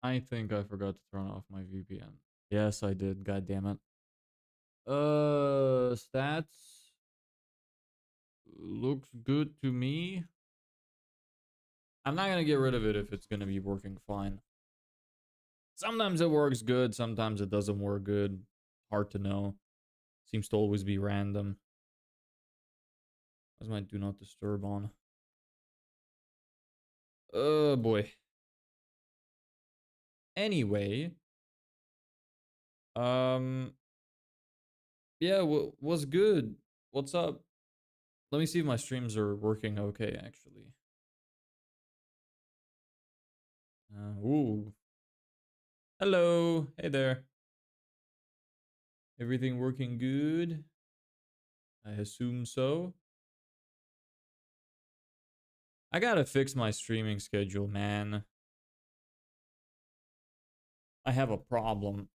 I think I forgot to turn off my VPN. Yes, I did. God damn it. Stats looks good to me. I'm not gonna get rid of it if it's gonna be working fine. Sometimes it works good, sometimes it doesn't work good. Hard to know. Seems to always be random. Where's my do not disturb on? Oh boy. Anyway, yeah, what's good? What's up? Let me see if my streams are working okay, actually. Ooh. Hello. Hey there. Everything working good? I assume so. I gotta fix my streaming schedule, man. I have a problem.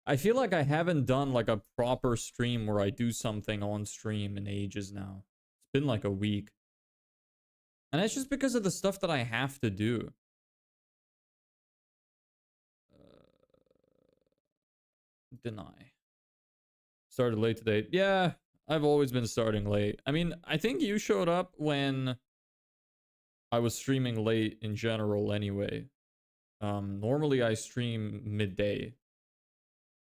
I feel like I haven't done like a proper stream where I do something on stream in ages now. It's been like a week. And it's just because of the stuff that I have to do. Deny. Started late today. Yeah, I've always been starting late. I mean, I think you showed up when I was streaming late in general anyway. Normally I stream midday.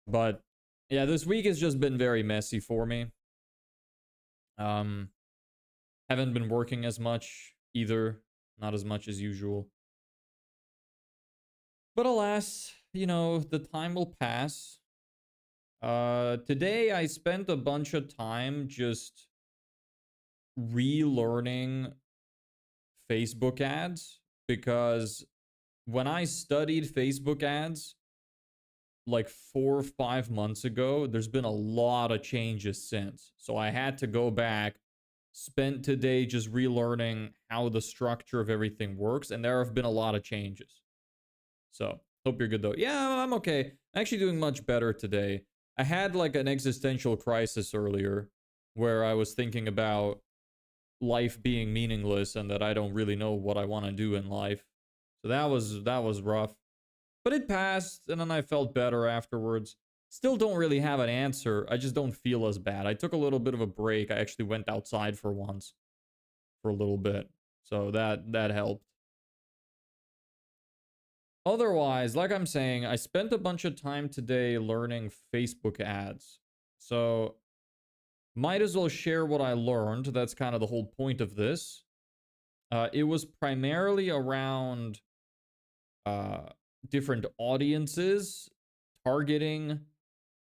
But yeah, this week has just been very messy for me. Haven't been working as much either. Not as much as usual. But alas, you know, the time will pass. Today I spent a bunch of time just relearning Facebook ads because when I studied Facebook ads like 4 or 5 months ago, there's been a lot of changes since. So I had to go back, spent today just relearning how the structure of everything works, and there have been a lot of changes. So, hope you're good though. Yeah, I'm okay. Actually doing much better today. I had like an existential crisis earlier where I was thinking about life being meaningless and that I don't really know what I want to do in life. So that was rough. But it passed and then I felt better afterwards. Still don't really have an answer. I just don't feel as bad. I took a little bit of a break. I actually went outside for once for a little bit. So that helped. Otherwise, like I'm saying, I spent a bunch of time today learning Facebook ads. So might as well share what I learned. That's kind of the whole point of this. It was primarily around different audiences, targeting,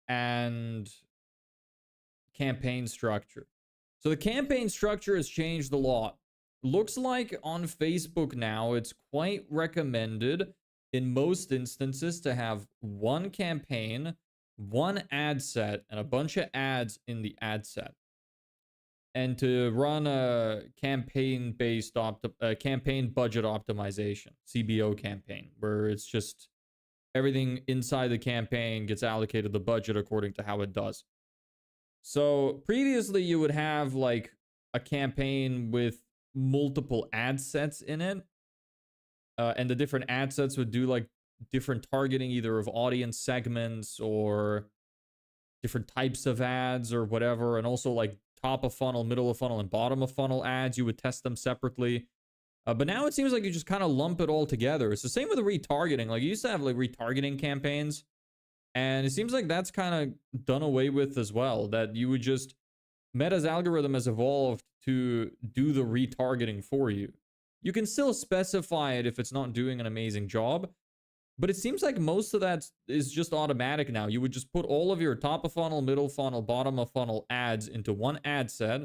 and campaign structure. So the campaign structure has changed a lot. Looks like on Facebook now, it's quite recommended in most instances to have one campaign, one ad set, and a bunch of ads in the ad set. And to run a campaign-based campaign budget optimization, CBO campaign, where it's just everything inside the campaign gets allocated the budget according to how it does. So previously you would have like a campaign with multiple ad sets in it. And the different ad sets would do like different targeting either of audience segments or different types of ads or whatever. And also like top of funnel, middle of funnel, and bottom of funnel ads. You would test them separately. But now it seems like you just kind of lump it all together. It's the same with the retargeting. Like you used to have like retargeting campaigns. And it seems like that's kind of done away with as well. That you would just, Meta's algorithm has evolved to do the retargeting for you. You can still specify it if it's not doing an amazing job. But it seems like most of that is just automatic now. You would just put all of your top of funnel, middle funnel, bottom of funnel ads into one ad set.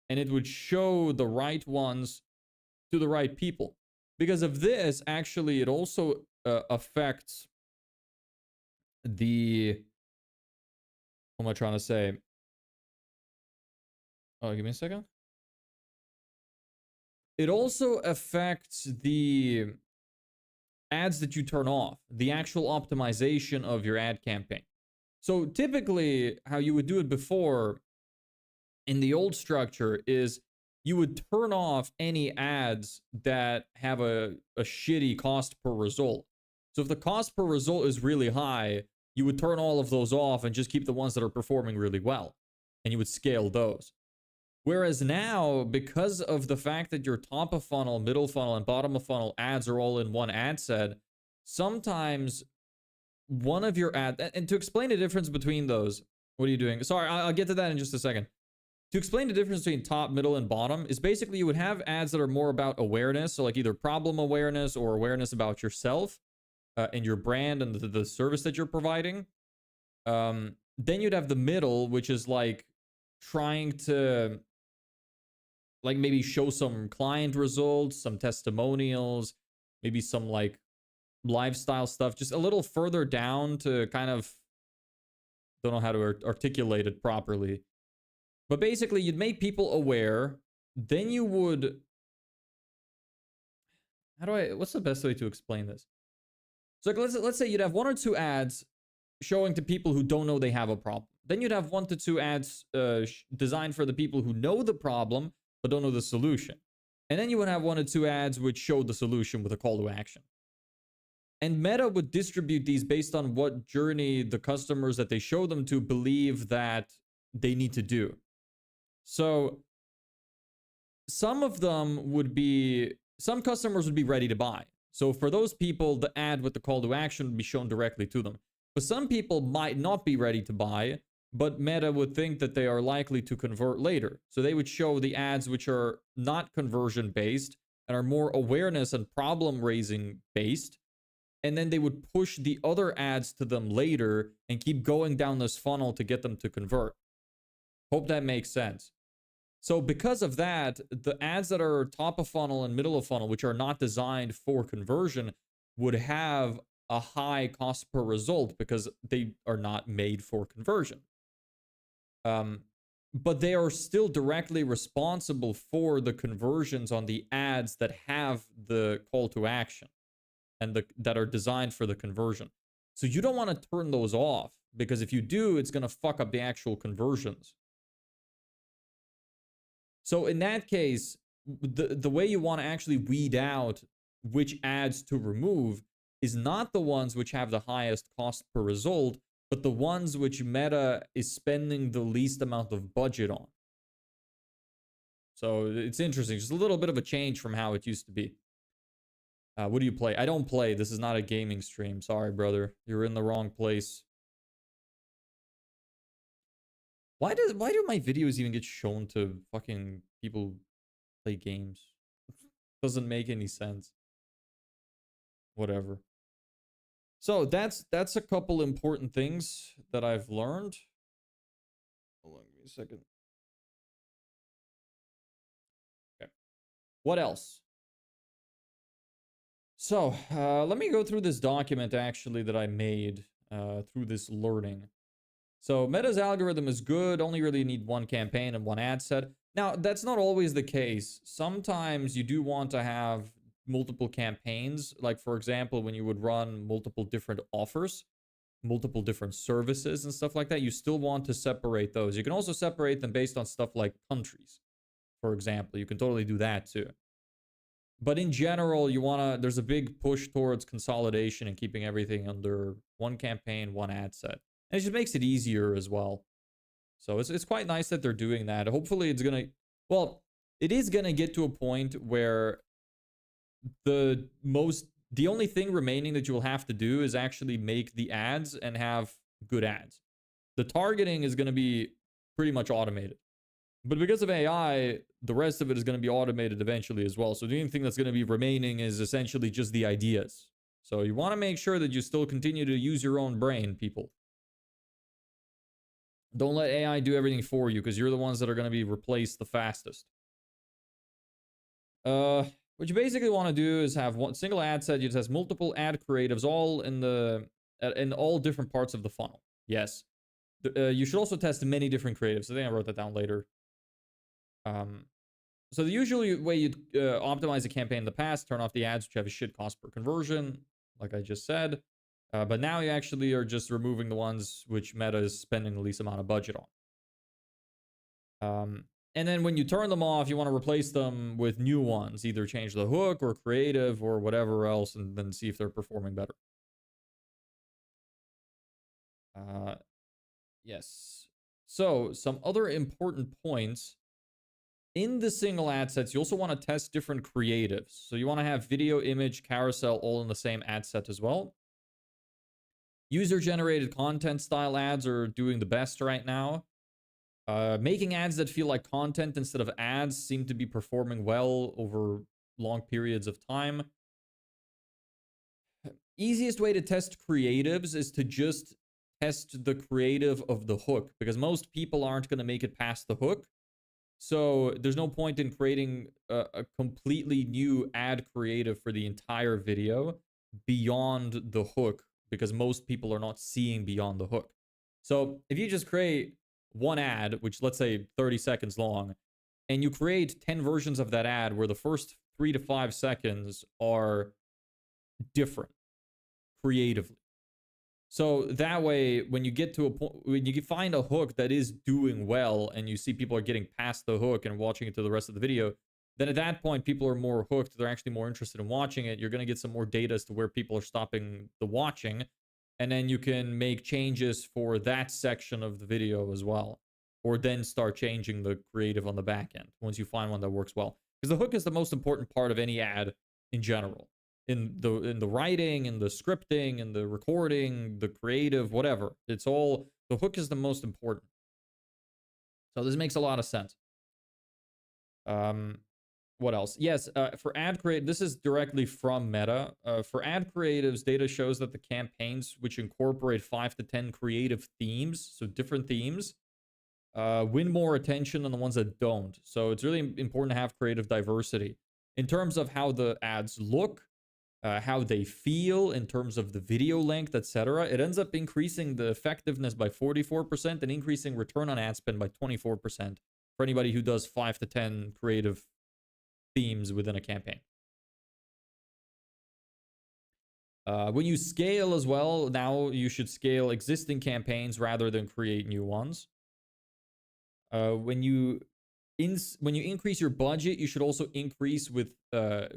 And it would show the right ones to the right people. Because of this, actually, it also affects the... What am I trying to say? Oh, give me a second. It also affects the ads that you turn off, the actual optimization of your ad campaign. So typically, how you would do it before in the old structure is you would turn off any ads that have a shitty cost per result. So if the cost per result is really high, you would turn all of those off and just keep the ones that are performing really well. And you would scale those. Whereas now, because of the fact that your top of funnel, middle funnel, and bottom of funnel ads are all in one ad set, sometimes one of your ads, and to explain the difference between those, what are you doing? Sorry, I'll get to that in just a second. To explain the difference between top, middle, and bottom is basically you would have ads that are more about awareness, so like either problem awareness or awareness about yourself and your brand and the service that you're providing. Then you'd have the middle, which is like trying to like maybe show some client results, some testimonials, maybe some like lifestyle stuff, just a little further down to kind of, don't know how to articulate it properly. But basically you'd make people aware, then you would, what's the best way to explain this? So like, let's say you'd have 1 or 2 ads showing to people who don't know they have a problem. Then you'd have 1 to 2 ads designed for the people who know the problem but don't know the solution. And then you would have 1 or 2 ads which show the solution with a call to action. And Meta would distribute these based on what journey the customers that they show them to believe that they need to do. So some customers would be ready to buy. So for those people, the ad with the call to action would be shown directly to them. But some people might not be ready to buy, but Meta would think that they are likely to convert later. So they would show the ads which are not conversion based and are more awareness and problem raising based. And then they would push the other ads to them later and keep going down this funnel to get them to convert. Hope that makes sense. So because of that, the ads that are top of funnel and middle of funnel, which are not designed for conversion, would have a high cost per result because they are not made for conversion. But they are still directly responsible for the conversions on the ads that have the call to action and that are designed for the conversion. So you don't want to turn those off, because if you do, it's going to fuck up the actual conversions. So in that case, the way you want to actually weed out which ads to remove is not the ones which have the highest cost per result, but the ones which Meta is spending the least amount of budget on. So it's interesting. Just a little bit of a change from how it used to be. What do you play? I don't play. This is not a gaming stream. Sorry, brother. You're in the wrong place. Why do my videos even get shown to fucking people play games? Doesn't make any sense. Whatever. So that's a couple important things that I've learned. Hold on, give me a second. Okay. What else? So let me go through this document actually that I made through this learning. So Meta's algorithm is good, only really need 1 campaign and 1 ad set. Now, that's not always the case. Sometimes you do want to have multiple campaigns. Like, for example, when you would run multiple different offers, multiple different services and stuff like that, you still want to separate those. You can also separate them based on stuff like countries, for example. You can totally do that too. But in general, there's a big push towards consolidation and keeping everything under 1 campaign, 1 ad set. And it just makes it easier as well. So it's quite nice that they're doing that. Hopefully it's going to, well, it is going to get to a point where the only thing remaining that you will have to do is actually make the ads and have good ads. The targeting is going to be pretty much automated. But because of AI, the rest of it is going to be automated eventually as well. So the only thing that's going to be remaining is essentially just the ideas. So you want to make sure that you still continue to use your own brain, people. Don't let AI do everything for you, because you're the ones that are going to be replaced the fastest. What you basically want to do is have one single ad set. It has multiple ad creatives all in all different parts of the funnel. Yes. You should also test many different creatives. I think I wrote that down later. So the usual way you'd optimize a campaign in the past, turn off the ads which have a shit cost per conversion, like I just said. But now you actually are just removing the ones which Meta is spending the least amount of budget on. And then when you turn them off, you want to replace them with new ones. Either change the hook or creative or whatever else, and then see if they're performing better. Yes. So, some other important points. In the single ad sets, you also want to test different creatives. So you want to have video, image, carousel all in the same ad set as well. User-generated content style ads are doing the best right now. Making ads that feel like content instead of ads seem to be performing well over long periods of time. Easiest way to test creatives is to just test the creative of the hook, because most people aren't going to make it past the hook. So there's no point in creating a completely new ad creative for the entire video beyond the hook, because most people are not seeing beyond the hook. So if you just create one ad, which let's say 30 seconds long, and you create 10 versions of that ad where the first 3 to 5 seconds are different creatively. So that way, when you get to a point, when you find a hook that is doing well and you see people are getting past the hook and watching it to the rest of the video, then at that point, people are more hooked. They're actually more interested in watching it. You're going to get some more data as to where people are stopping the watching. And then you can make changes for that section of the video as well. Or then start changing the creative on the back end once you find one that works well. Because the hook is the most important part of any ad in general. In the writing, in the scripting, in the recording, the creative, whatever. It's all, the hook is the most important. So this makes a lot of sense. What else? Yes, for ad create, this is directly from Meta. For ad creatives, data shows that the campaigns which incorporate 5 to 10 creative themes, so different themes, win more attention than the ones that don't. So it's really important to have creative diversity. In terms of how the ads look, how they feel in terms of the video length, etc. It ends up increasing the effectiveness by 44% and increasing return on ad spend by 24% for anybody who does 5 to 10 creative themes within a campaign. When you scale as well, now you should scale existing campaigns rather than create new ones. When you increase your budget, you should also increase with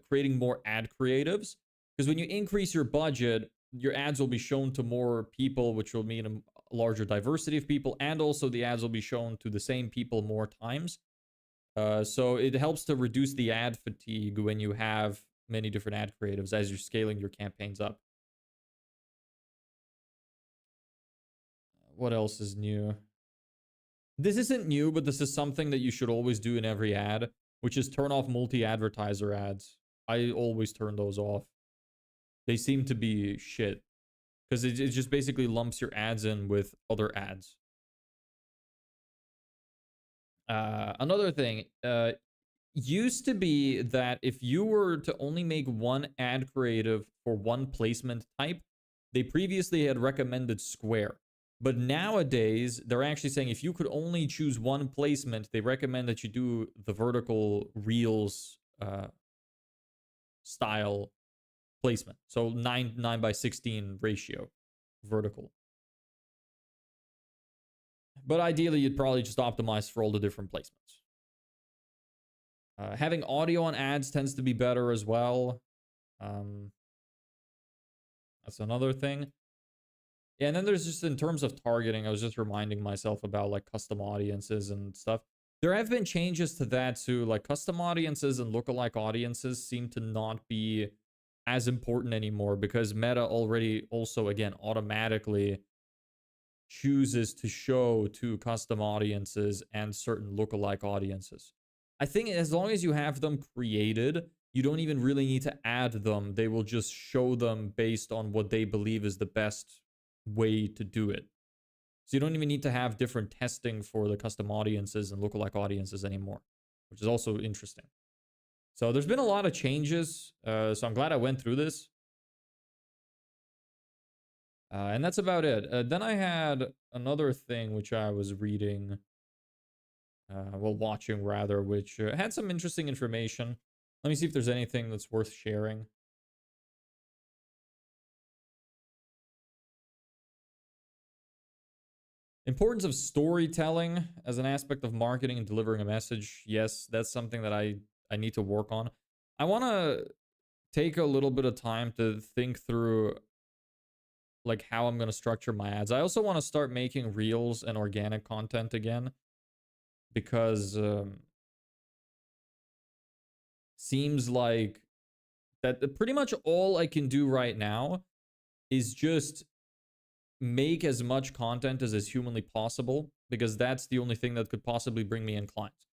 creating more ad creatives. Because when you increase your budget, your ads will be shown to more people, which will mean a larger diversity of people. And also the ads will be shown to the same people more times. So it helps to reduce the ad fatigue when you have many different ad creatives as you're scaling your campaigns up. What else is new? This isn't new, but this is something that you should always do in every ad, which is turn off multi-advertiser ads. I always turn those off. They seem to be shit. Because it just basically lumps your ads in with other ads. Another thing, used to be that if you were to only make one ad creative for one placement type, they previously had recommended square. But nowadays, they're actually saying if you could only choose one placement, they recommend that you do the vertical reels style placement. So 9:16 ratio vertical. But ideally, you'd probably just optimize for all the different placements. Having audio on ads tends to be better as well. That's another thing. Yeah, and then there's just in terms of targeting, I was just reminding myself about like custom audiences and stuff. There have been changes to that too. Like custom audiences and lookalike audiences seem to not be as important anymore because Meta already also, again, automatically chooses to show to custom audiences and certain lookalike audiences. I think as long as you have them created, you don't even really need to add them. They will just show them based on what they believe is the best way to do it. So you don't even need to have different testing for the custom audiences and lookalike audiences anymore, which is also interesting. So there's been a lot of changes. So I'm glad I went through this. And that's about it. Then I had another thing which I was reading, well, watching rather, which had some interesting information. Let me see if there's anything that's worth sharing. Importance of storytelling as an aspect of marketing and delivering a message. Yes, that's something that I need to work on. I want to take a little bit of time to think through like how I'm going to structure my ads. I also want to start making reels and organic content again because seems like that pretty much all I can do right now is just make as much content as humanly possible because that's the only thing that could possibly bring me in clients.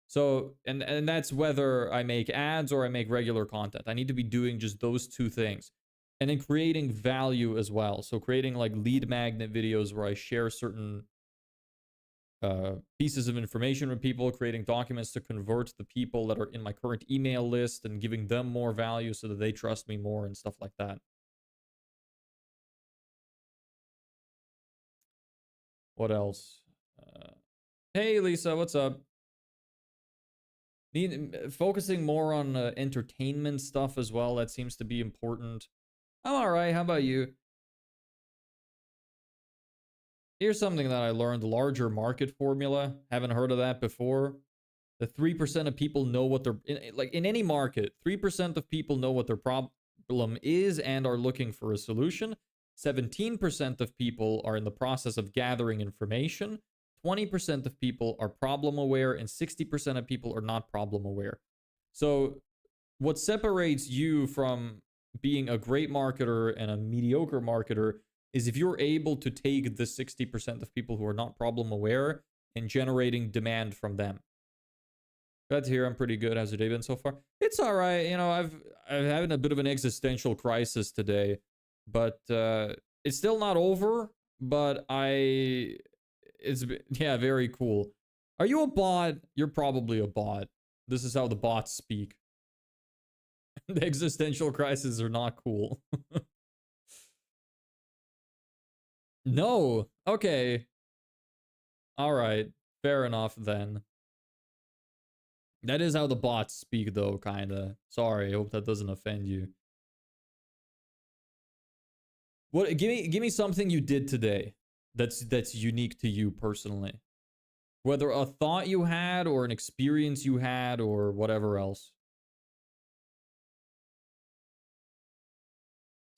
So, and that's whether I make ads or I make regular content. I need to be doing just those two things. And then creating value as well. So creating like lead magnet videos where I share certain pieces of information with people, creating documents to convert the people that are in my current email list and giving them more value so that they trust me more and stuff like that. What else? Hey, Lisa, what's up? Focusing more on entertainment stuff as well. That seems to be important. I'm all right. How about you? Here's something that I learned: larger market formula. Haven't heard of that before. The 3% of people know what they're like in any market. 3% of people know what their problem is and are looking for a solution. 17% of people are in the process of gathering information. 20% of people are problem aware, and 60% of people are not problem aware. So, what separates you from being a great marketer and a mediocre marketer is if you're able to take the 60% of people who are not problem aware and generating demand from them. Glad to hear I'm pretty good. How's your day been so far? It's all right. You know, I'm having a bit of an existential crisis today, but it's still not over. But it's yeah, very cool. Are you a bot? You're probably a bot. This is how the bots speak. The existential crises are not cool. No. Okay. All right. Fair enough then. That is how the bots speak though, kinda. Sorry, I hope that doesn't offend you. What give me something you did today that's unique to you personally. Whether a thought you had or an experience you had or whatever else.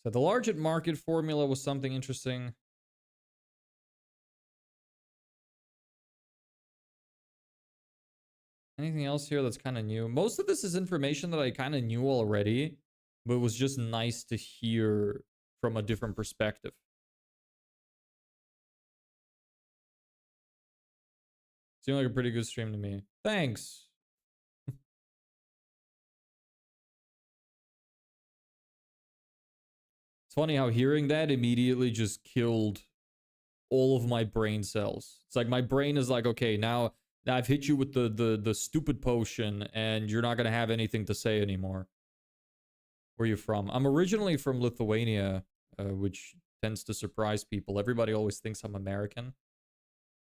So the large market formula was something interesting. Anything else here that's kind of new? Most of this is information that I kind of knew already, but it was just nice to hear from a different perspective. Seemed like a pretty good stream to me. Thanks. It's funny how hearing that immediately just killed all of my brain cells. It's like my brain is like, okay, now I've hit you with the stupid potion and you're not going to have anything to say anymore. Where are you from? I'm originally from Lithuania, which tends to surprise people. Everybody always thinks I'm American.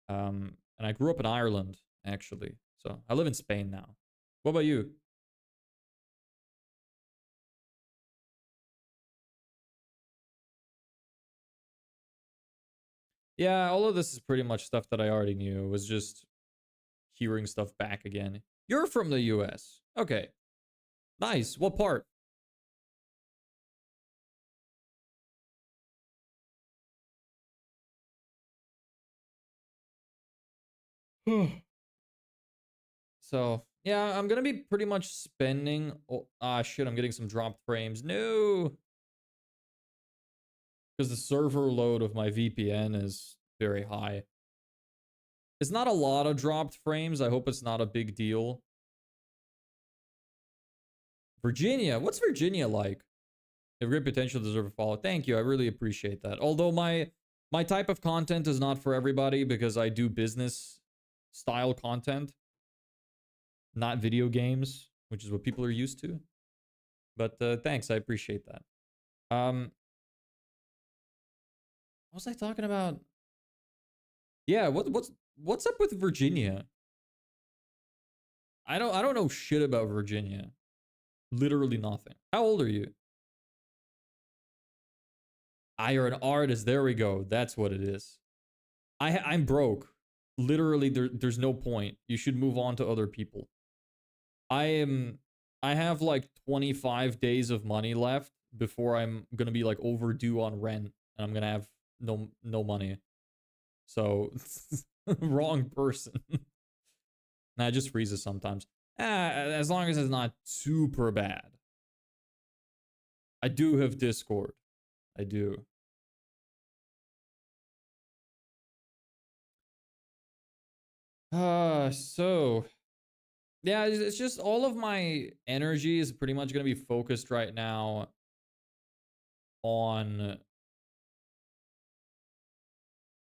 And I grew up in Ireland, actually. So I live in Spain now. What about you? Yeah, all of this is pretty much stuff that I already knew. It was just hearing stuff back again. You're from the US. Okay. Nice. What part? So, yeah, I'm gonna be pretty much spending... Oh, shit, I'm getting some dropped frames. No! Because the server load of my VPN is very high. It's not a lot of dropped frames. I hope it's not a big deal. Virginia. What's Virginia like? They have great potential to deserve a follow. Thank you. I really appreciate that. Although my type of content is not for everybody because I do business style content, not video games, which is what people are used to. But thanks. I appreciate that. What was I talking about? Yeah, what's up with Virginia? I don't know shit about Virginia. Literally nothing. How old are you? Ah, you're an artist. There we go. That's what it is. I'm broke. Literally, there's no point. You should move on to other people. I have like 25 days of money left before I'm gonna be like overdue on rent, and I'm gonna have no money. So wrong person. Nah, it just freezes sometimes. As long as it's not super bad. I do have Discord. I do. So yeah, it's just all of my energy is pretty much gonna be focused right now on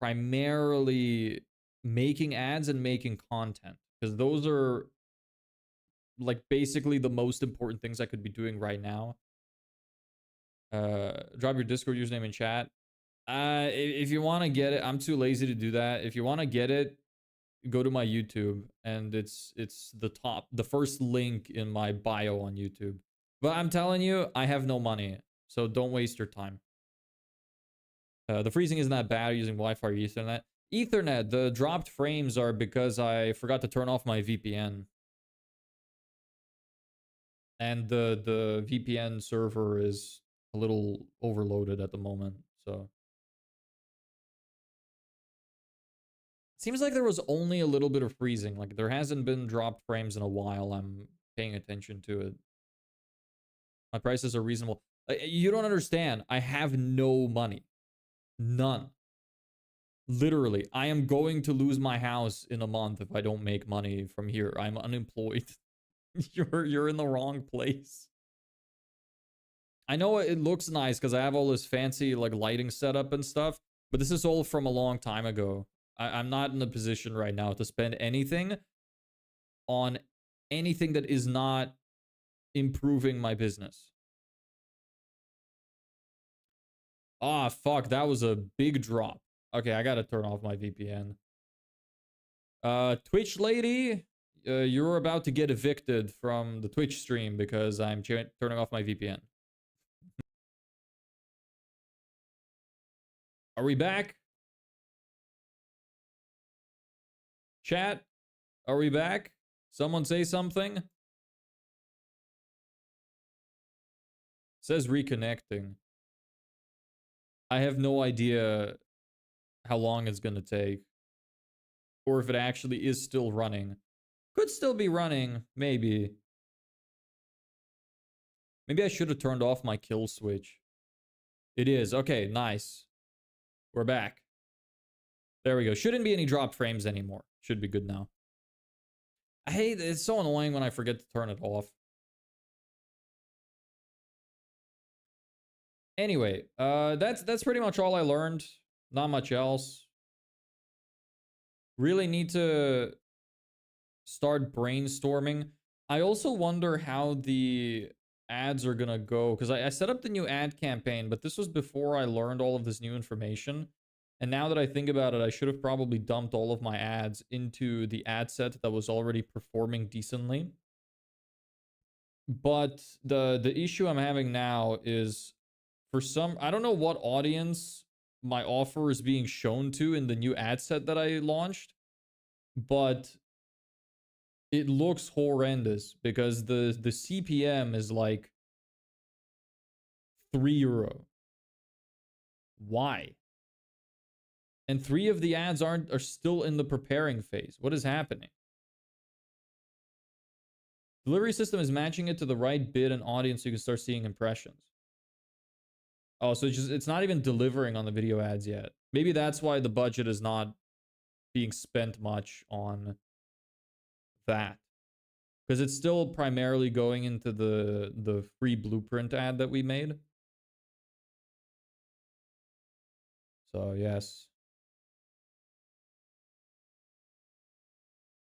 primarily making ads and making content, because those are like basically the most important things I could be doing right now. Drop your Discord username in chat. If you want to get it, I'm too lazy to do that. If you want to get it, go to my YouTube, and it's the first link in my bio on YouTube. But I'm telling you, I have no money, so don't waste your time. The freezing isn't that bad using Wi-Fi or Ethernet. Ethernet, the dropped frames are because I forgot to turn off my VPN. And the VPN server is a little overloaded at the moment, so. Seems like there was only a little bit of freezing. Like, there hasn't been dropped frames in a while. I'm paying attention to it. My prices are reasonable. You don't understand. I have no money. None. Literally, I am going to lose my house in a month if I don't make money from here. I'm unemployed. You're in the wrong place. I know it looks nice because I have all this fancy like lighting setup and stuff, but this is all from a long time ago. I'm not in a position right now to spend anything on anything that is not improving my business. Ah, fuck, that was a big drop. Okay, I gotta turn off my VPN. Twitch lady, you're about to get evicted from the Twitch stream because I'm turning off my VPN. Are we back? Chat, are we back? Someone say something? It says reconnecting. I have no idea how long it's gonna take. Or if it actually is still running. Could still be running, maybe. Maybe I should have turned off my kill switch. It is. Okay, nice. We're back. There we go. Shouldn't be any drop frames anymore. Should be good now. I hate it. It's so annoying when I forget to turn it off. Anyway, that's pretty much all I learned. Not much else. Really need to start brainstorming. I also wonder how the ads are gonna go, because I set up the new ad campaign, but this was before I learned all of this new information. And now that I think about it, I should have probably dumped all of my ads into the ad set that was already performing decently. But the issue I'm having now is, for some, I don't know what audience my offer is being shown to in the new ad set that I launched, but it looks horrendous because the CPM is like €3. Why? And 3 of the ads are still in the preparing phase. What is happening? Delivery system is matching it to the right bid and audience so you can start seeing impressions. Oh, so it's not even delivering on the video ads yet. Maybe that's why the budget is not being spent much on that. Because it's still primarily going into the free blueprint ad that we made. So, yes.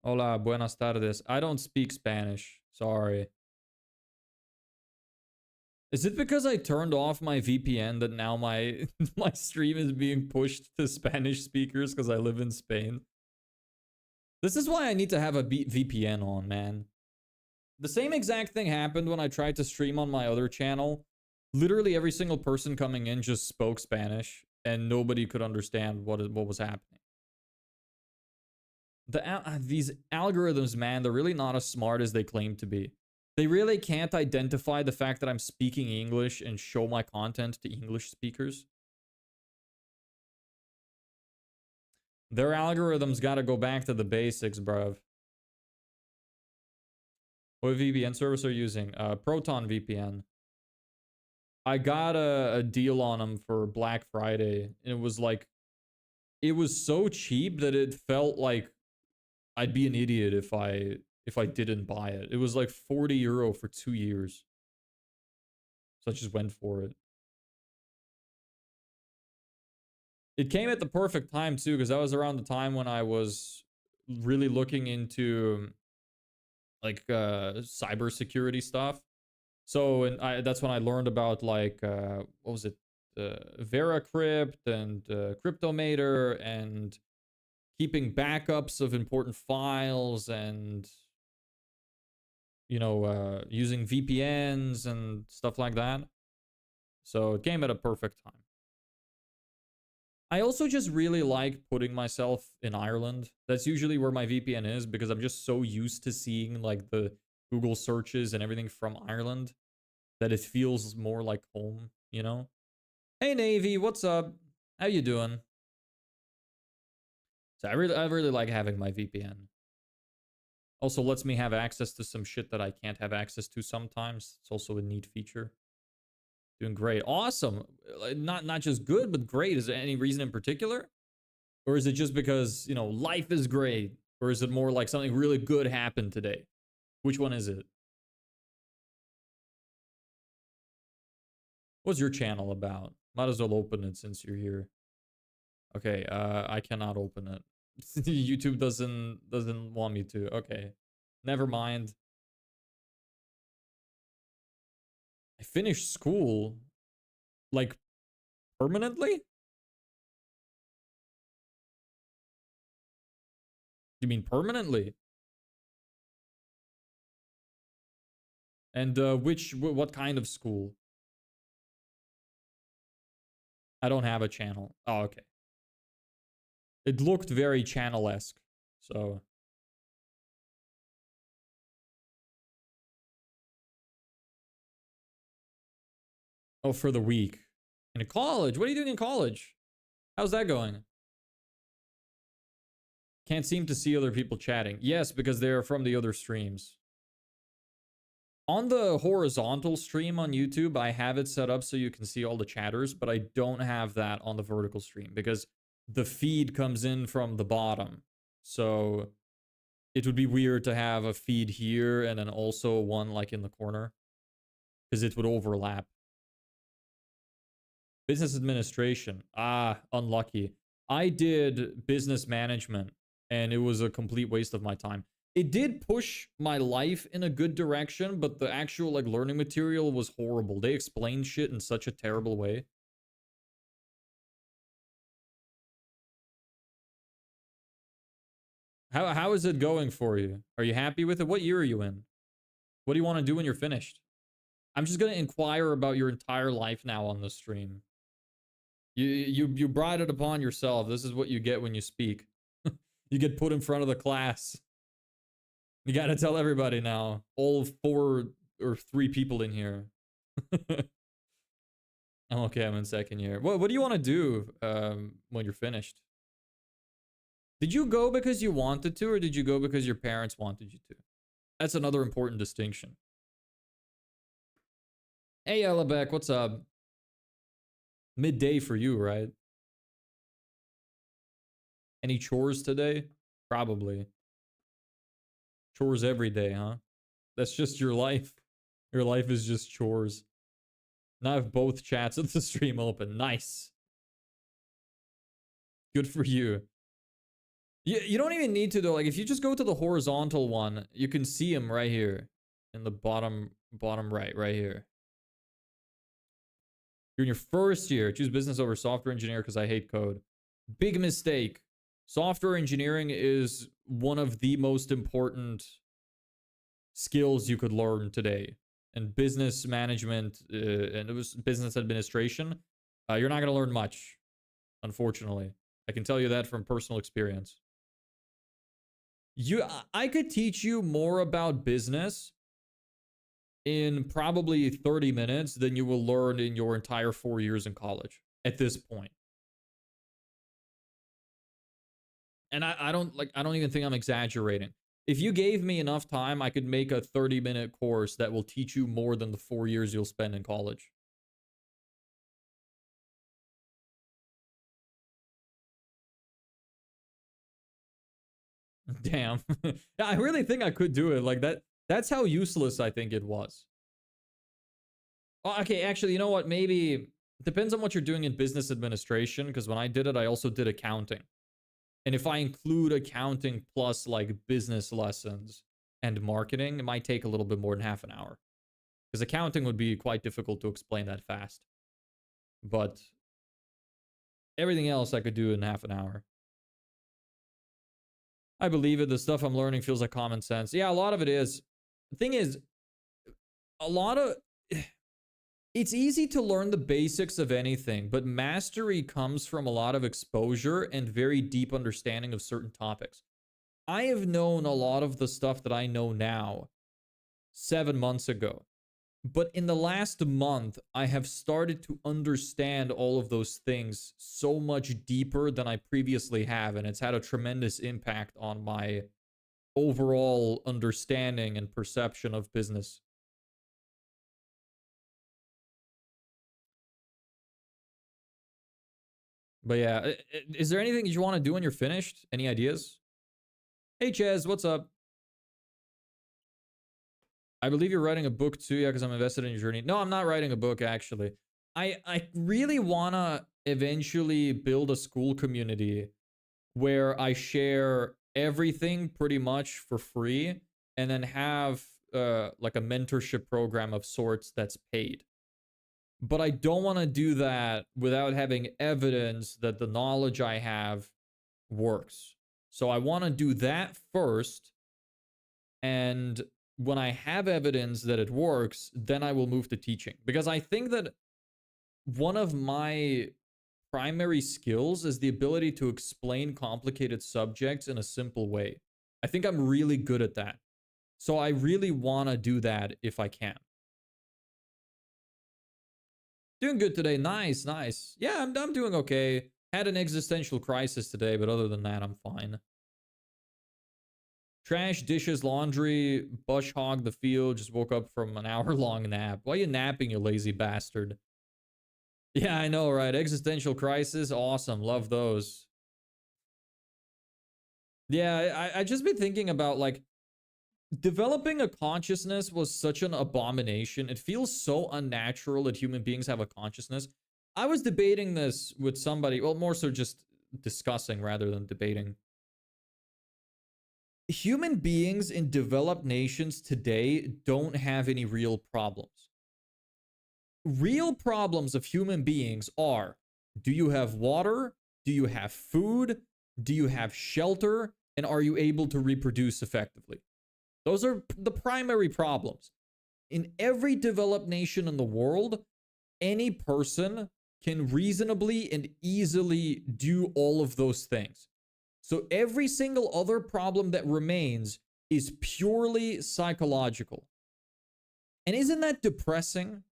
Hola, buenas tardes. I don't speak Spanish. Sorry. Is it because I turned off my VPN that now my my stream is being pushed to Spanish speakers because I live in Spain? This is why I need to have a VPN on, man. The same exact thing happened when I tried to stream on my other channel. Literally every single person coming in just spoke Spanish, and nobody could understand what was happening. These algorithms, man, they're really not as smart as they claim to be. They really can't identify the fact that I'm speaking English and show my content to English speakers. Their algorithms gotta go back to the basics, bruv. What VPN service are you using? Proton VPN. I got a deal on them for Black Friday, and it was like, it was so cheap that it felt like I'd be an idiot if I didn't buy it. It was like 40 euro for 2 years. So I just went for it. It came at the perfect time too, because that was around the time when I was really looking into like cybersecurity stuff. So that's when I learned about like what was it, VeraCrypt and Cryptomator and keeping backups of important files and using VPNs and stuff like that. So it came at a perfect time. I also just really like putting myself in Ireland. That's usually where my VPN is because I'm just so used to seeing like the Google searches and everything from Ireland that it feels more like home, you know? Hey Navy, what's up? How you doing? So I really like having my VPN. Also lets me have access to some shit that I can't have access to sometimes. It's also a neat feature. Doing great. Awesome. Not just good, but great. Is there any reason in particular? Or is it just because, life is great? Or is it more like something really good happened today? Which one is it? What's your channel about? Might as well open it since you're here. Okay, I cannot open it. YouTube doesn't want me to. Okay. Never mind. I finished school like permanently? You mean permanently? And what kind of school? I don't have a channel. Oh, okay. It looked very channel-esque, so. Oh, for the week. In college? What are you doing in college? How's that going? Can't seem to see other people chatting. Yes, because they're from the other streams. On the horizontal stream on YouTube, I have it set up so you can see all the chatters, but I don't have that on the vertical stream because the feed comes in from the bottom. So it would be weird to have a feed here and then also one like in the corner because it would overlap. Business administration. Ah, unlucky. I did business management and it was a complete waste of my time. It did push my life in a good direction, but the actual like learning material was horrible. They explained shit in such a terrible way. How is it going for you? Are you happy with it? What year are you in? What do you want to do when you're finished? I'm just going to inquire about your entire life now on the stream. You brought it upon yourself. This is what you get when you speak. You get put in front of the class. You gotta tell everybody now. All 4 or 3 people in here. I'm okay, I'm in second year. What do you want to do when you're finished? Did you go because you wanted to, or did you go because your parents wanted you to? That's another important distinction. Hey, Ellebeck, what's up? Midday for you, right? Any chores today? Probably. Chores every day, huh? That's just your life. Your life is just chores. Now I have both chats of the stream open. Nice. Good for you. You don't even need to though. Like if you just go to the horizontal one, you can see him right here in the bottom right here. You're in your first year. Choose business over software engineer because I hate code. Big mistake. Software engineering is one of the most important skills you could learn today. And business management and it was business administration, you're not going to learn much, unfortunately. I can tell you that from personal experience. I could teach you more about business in probably 30 minutes than you will learn in your entire 4 years in college at this point. And I don't even think I'm exaggerating. If you gave me enough time, I could make a 30-minute course that will teach you more than the 4 years you'll spend in college. Damn. I really think I could do it like that. That's how useless I think it was. Oh, okay, actually, you know what? Maybe it depends on what you're doing in business administration, because when I did it, I also did accounting. And if I include accounting plus like business lessons and marketing, it might take a little bit more than half an hour. Because accounting would be quite difficult to explain that fast. But everything else I could do in half an hour. I believe it. The stuff I'm learning feels like common sense. Yeah, a lot of it is. The thing is, a lot of... It's easy to learn the basics of anything, but mastery comes from a lot of exposure and very deep understanding of certain topics. I have known a lot of the stuff that I know now 7 months ago. But in the last month, I have started to understand all of those things so much deeper than I previously have, and it's had a tremendous impact on my overall understanding and perception of business. But yeah, is there anything you want to do when you're finished? Any ideas? Hey, Ches, what's up? I believe you're writing a book too, yeah, because I'm invested in your journey. No, I'm not writing a book, actually. I really want to eventually build a school community where I share everything pretty much for free and then have like a mentorship program of sorts that's paid. But I don't want to do that without having evidence that the knowledge I have works. So I want to do that first. And when I have evidence that it works, then I will move to teaching. Because I think that one of my primary skills is the ability to explain complicated subjects in a simple way. I think I'm really good at that. So I really want to do that if I can. Doing good today. Nice, nice. Yeah, I'm doing okay. Had an existential crisis today, but other than that, I'm fine. Trash, dishes, laundry, bush hog the field. Just woke up from an hour-long nap. Why are you napping, you lazy bastard? Yeah, I know, right? Existential crisis. Awesome. Love those. Yeah, I just been thinking about, like, developing a consciousness was such an abomination. It feels so unnatural that human beings have a consciousness. I was debating this with somebody, well, more so just discussing rather than debating. Human beings in developed nations today don't have any real problems. Real problems of human beings are, do you have water? Do you have food? Do you have shelter? And are you able to reproduce effectively? Those are the primary problems. In every developed nation in the world, any person can reasonably and easily do all of those things. So every single other problem that remains is purely psychological. And isn't that depressing?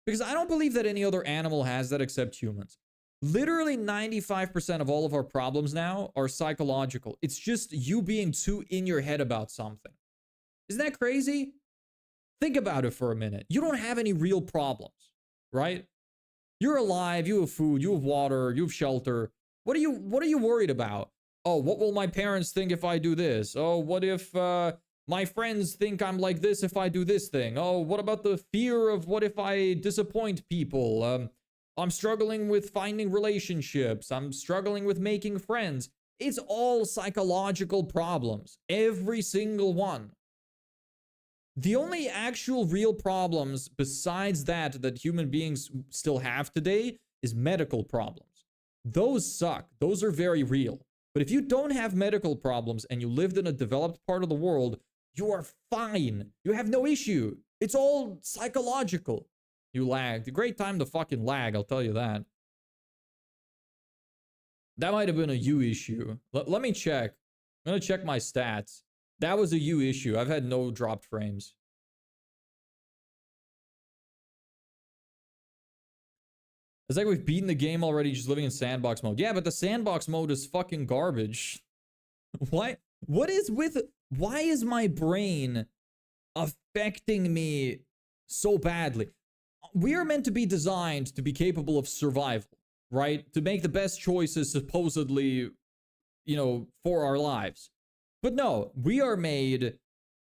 Because I don't believe that any other animal has that except humans. Literally 95% of all of our problems now are psychological. It's just you being too in your head about something. Isn't that crazy? Think about it for a minute. You don't have any real problems, right? You're alive, you have food, you have water, you have shelter. What are you worried about? Oh, what will my parents think if I do this? Oh, what if my friends think I'm like this if I do this thing? Oh, what about the fear of what if I disappoint people? I'm struggling with finding relationships. I'm struggling with making friends. It's all psychological problems. Every single one. The only actual real problems besides that human beings still have today is medical problems. Those suck. Those are very real. But if you don't have medical problems and you lived in a developed part of the world, you are fine. You have no issue. It's all psychological. You lagged. A great time to fucking lag, I'll tell you that. That might have been a you issue. Let me check. I'm gonna check my stats. That was a you issue. I've had no dropped frames. It's like we've beaten the game already, just living in sandbox mode. Yeah, but the sandbox mode is fucking garbage. Why? What is with... Why is my brain affecting me so badly? We are meant to be designed to be capable of survival, right? To make the best choices, supposedly, you know, for our lives. But no, we are made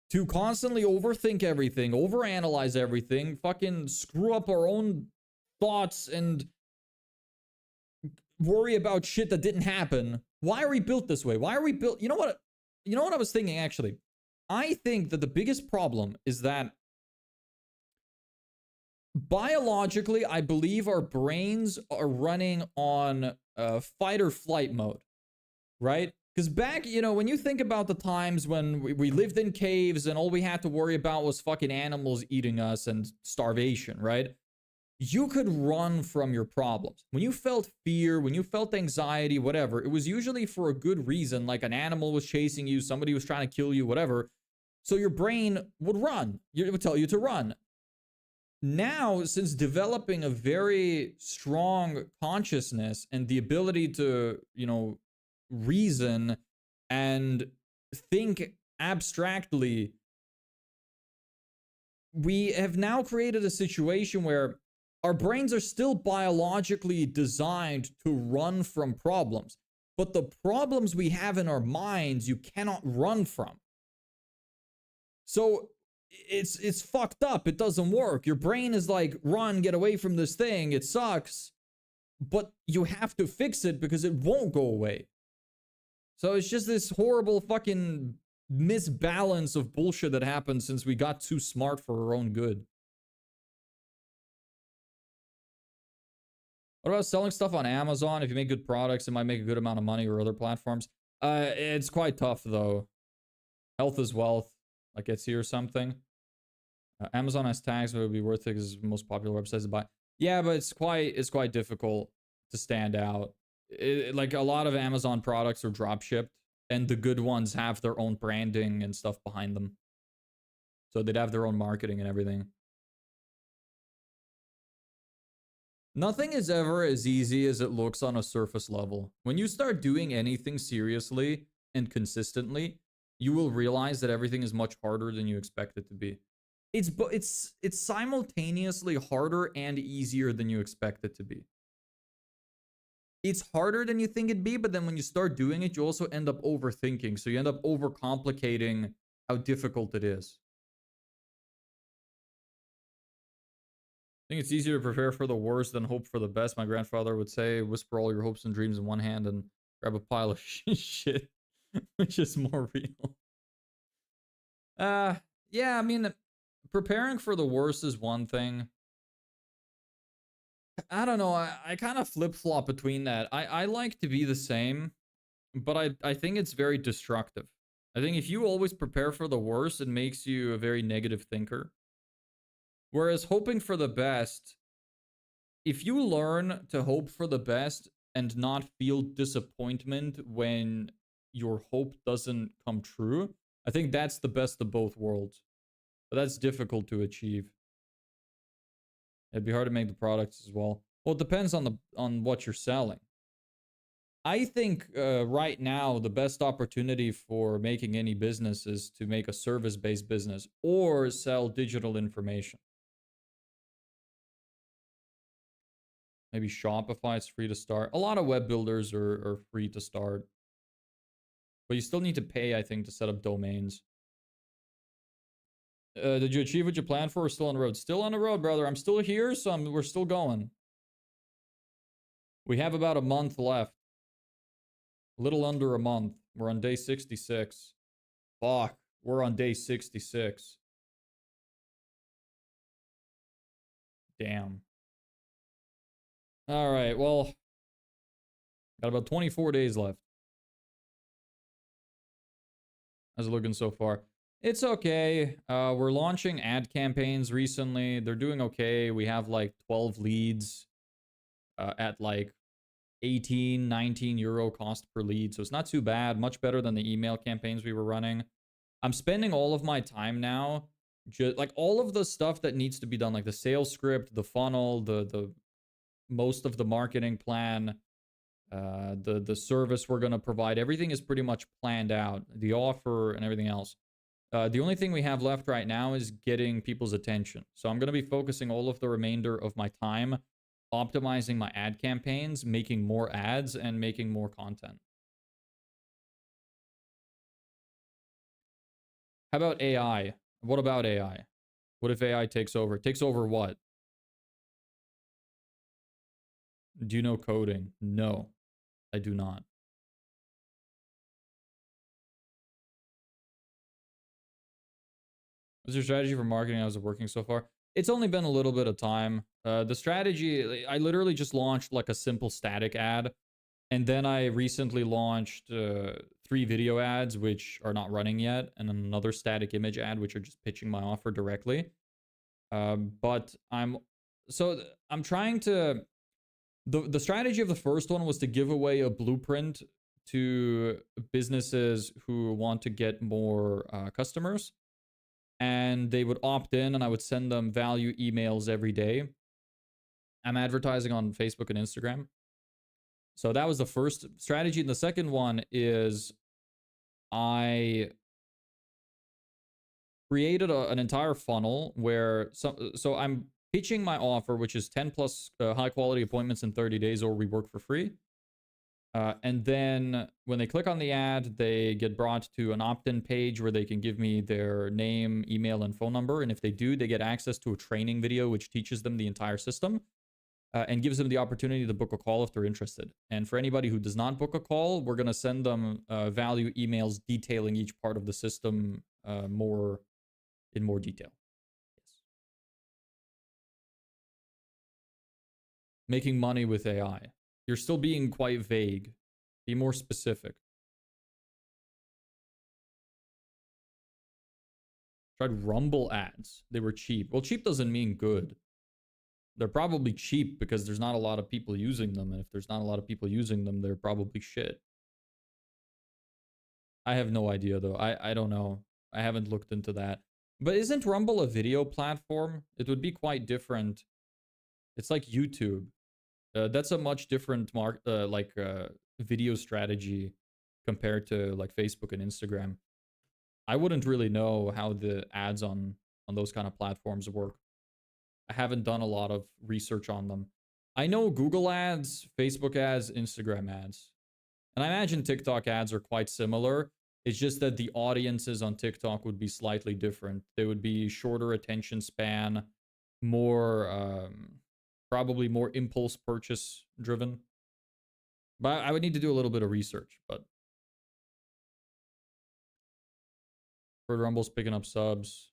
to constantly overthink everything, overanalyze everything, fucking screw up our own thoughts and worry about shit that didn't happen. Why are we built this way? Why are we built? You know what? You know what I was thinking, actually? I think that the biggest problem is that biologically, I believe our brains are running on fight or flight mode, right? Because back, you know, when you think about the times when we lived in caves and all we had to worry about was fucking animals eating us and starvation, right? You could run from your problems. When you felt fear, when you felt anxiety, whatever, it was usually for a good reason, like an animal was chasing you, somebody was trying to kill you, whatever. So your brain would run. It would tell you to run. Now, since developing a very strong consciousness and the ability to, you know, reason and think abstractly, we have now created a situation where our brains are still biologically designed to run from problems, but the problems we have in our minds, you cannot run from. So it's fucked up. It doesn't work. Your brain is like, run, get away from this thing. It sucks. But you have to fix it because it won't go away. So it's just this horrible fucking misbalance of bullshit that happened since we got too smart for our own good. What about selling stuff on Amazon? If you make good products, it might make a good amount of money, or other platforms. It's quite tough though. Health is wealth. Like Etsy or something. Amazon has tags, but it would be worth it because it's the most popular websites to buy. Yeah, but it's quite difficult to stand out. Like a lot of Amazon products are drop shipped, and the good ones have their own branding and stuff behind them. So they'd have their own marketing and everything. Nothing is ever as easy as it looks on a surface level. When you start doing anything seriously and consistently, you will realize that everything is much harder than you expect it to be. It's simultaneously harder and easier than you expect it to be. It's harder than you think it'd be, but then when you start doing it, you also end up overthinking. So you end up overcomplicating how difficult it is. I think it's easier to prepare for the worst than hope for the best. My grandfather would say, whisper all your hopes and dreams in one hand and grab a pile of shit, which is more real. Yeah, I mean, preparing for the worst is one thing. I don't know. I kind of flip-flop between that. I like to be the same, but I think it's very destructive. I think if you always prepare for the worst, it makes you a very negative thinker. Whereas hoping for the best, if you learn to hope for the best and not feel disappointment when your hope doesn't come true, I think that's the best of both worlds. But that's difficult to achieve. It'd be hard to make the products as well. Well, it depends on what you're selling. I think right now the best opportunity for making any business is to make a service-based business or sell digital information. Maybe Shopify is free to start. A lot of web builders are free to start. But you still need to pay, I think, to set up domains. Did you achieve what you planned for or still on the road? Still on the road, brother. I'm still here, so we're still going. We have about a month left. A little under a month. We're on day 66. Fuck. We're on day 66. Damn. All right, well, got about 24 days left. How's it looking so far? It's okay. We're launching ad campaigns recently. They're doing okay. We have like 12 leads at like 18, 19 euro cost per lead. So it's not too bad, much better than the email campaigns we were running. I'm spending all of my time now, just like all of the stuff that needs to be done, like the sales script, the funnel, the most of the marketing plan, the service we're gonna provide. Everything is pretty much planned out, the offer and everything else. The only thing we have left right now is getting people's attention. So I'm gonna be focusing all of the remainder of my time optimizing my ad campaigns, making more ads, and making more content. How about AI? What about AI? What if AI takes over? Takes over what? Do you know coding? No, I do not. What's your strategy for marketing? How's it working so far? It's only been a little bit of time. The strategy, I literally just launched like a simple static ad. And then I recently launched 3 video ads, which are not running yet, and another static image ad, which are just pitching my offer directly. But I'm trying to the strategy of the first one was to give away a blueprint to businesses who want to get more customers, and they would opt in, and I would send them value emails every day. I'm advertising on Facebook and Instagram. So that was the first strategy. And the second one is I created an entire funnel where so I'm pitching my offer, which is 10 plus high quality appointments in 30 days, or we work for free. And then when they click on the ad, they get brought to an opt-in page where they can give me their name, email, and phone number. And if they do, they get access to a training video, which teaches them the entire system. And gives them the opportunity to book a call if they're interested. And for anybody who does not book a call, we're going to send them value emails detailing each part of the system in more detail. Yes. Making money with AI. You're still being quite vague. Be more specific. Tried Rumble ads. They were cheap. Well, cheap doesn't mean good. They're probably cheap because there's not a lot of people using them. And if there's not a lot of people using them, they're probably shit. I have no idea, though. I don't know. I haven't looked into that. But isn't Rumble a video platform? It would be quite different. It's like YouTube. That's a much different video strategy compared to like Facebook and Instagram. I wouldn't really know how the ads on those kind of platforms work. I haven't done a lot of research on them. I know Google ads, Facebook ads, Instagram ads. And I imagine TikTok ads are quite similar. It's just that the audiences on TikTok would be slightly different. They would be shorter attention span, more, probably more impulse purchase driven. But I would need to do a little bit of research. But for Rumble's picking up subs.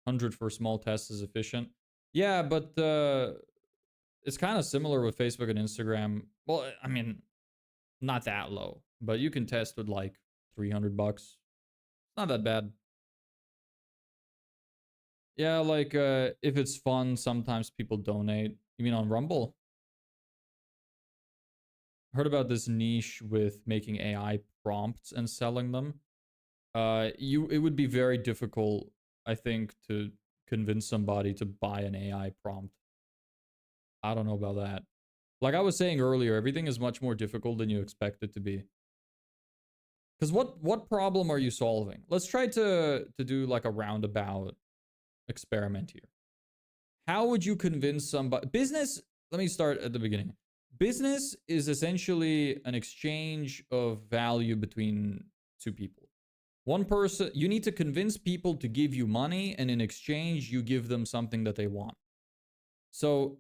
100 for small tests is efficient. Yeah, but it's kind of similar with Facebook and Instagram. Well, I mean, not that low, but you can test with like $300. It's not that bad. Yeah, like if it's fun, sometimes people donate. You mean on Rumble? Heard about this niche with making AI prompts and selling them. It would be very difficult, I think, to convince somebody to buy an AI prompt. I don't know about that. Like I was saying earlier, everything is much more difficult than you expect it to be. Because what problem are you solving? Let's try to do like a roundabout experiment here. How would you convince somebody? Business, let me start at the beginning. Business is essentially an exchange of value between two people. One person, you need to convince people to give you money, and in exchange, you give them something that they want. So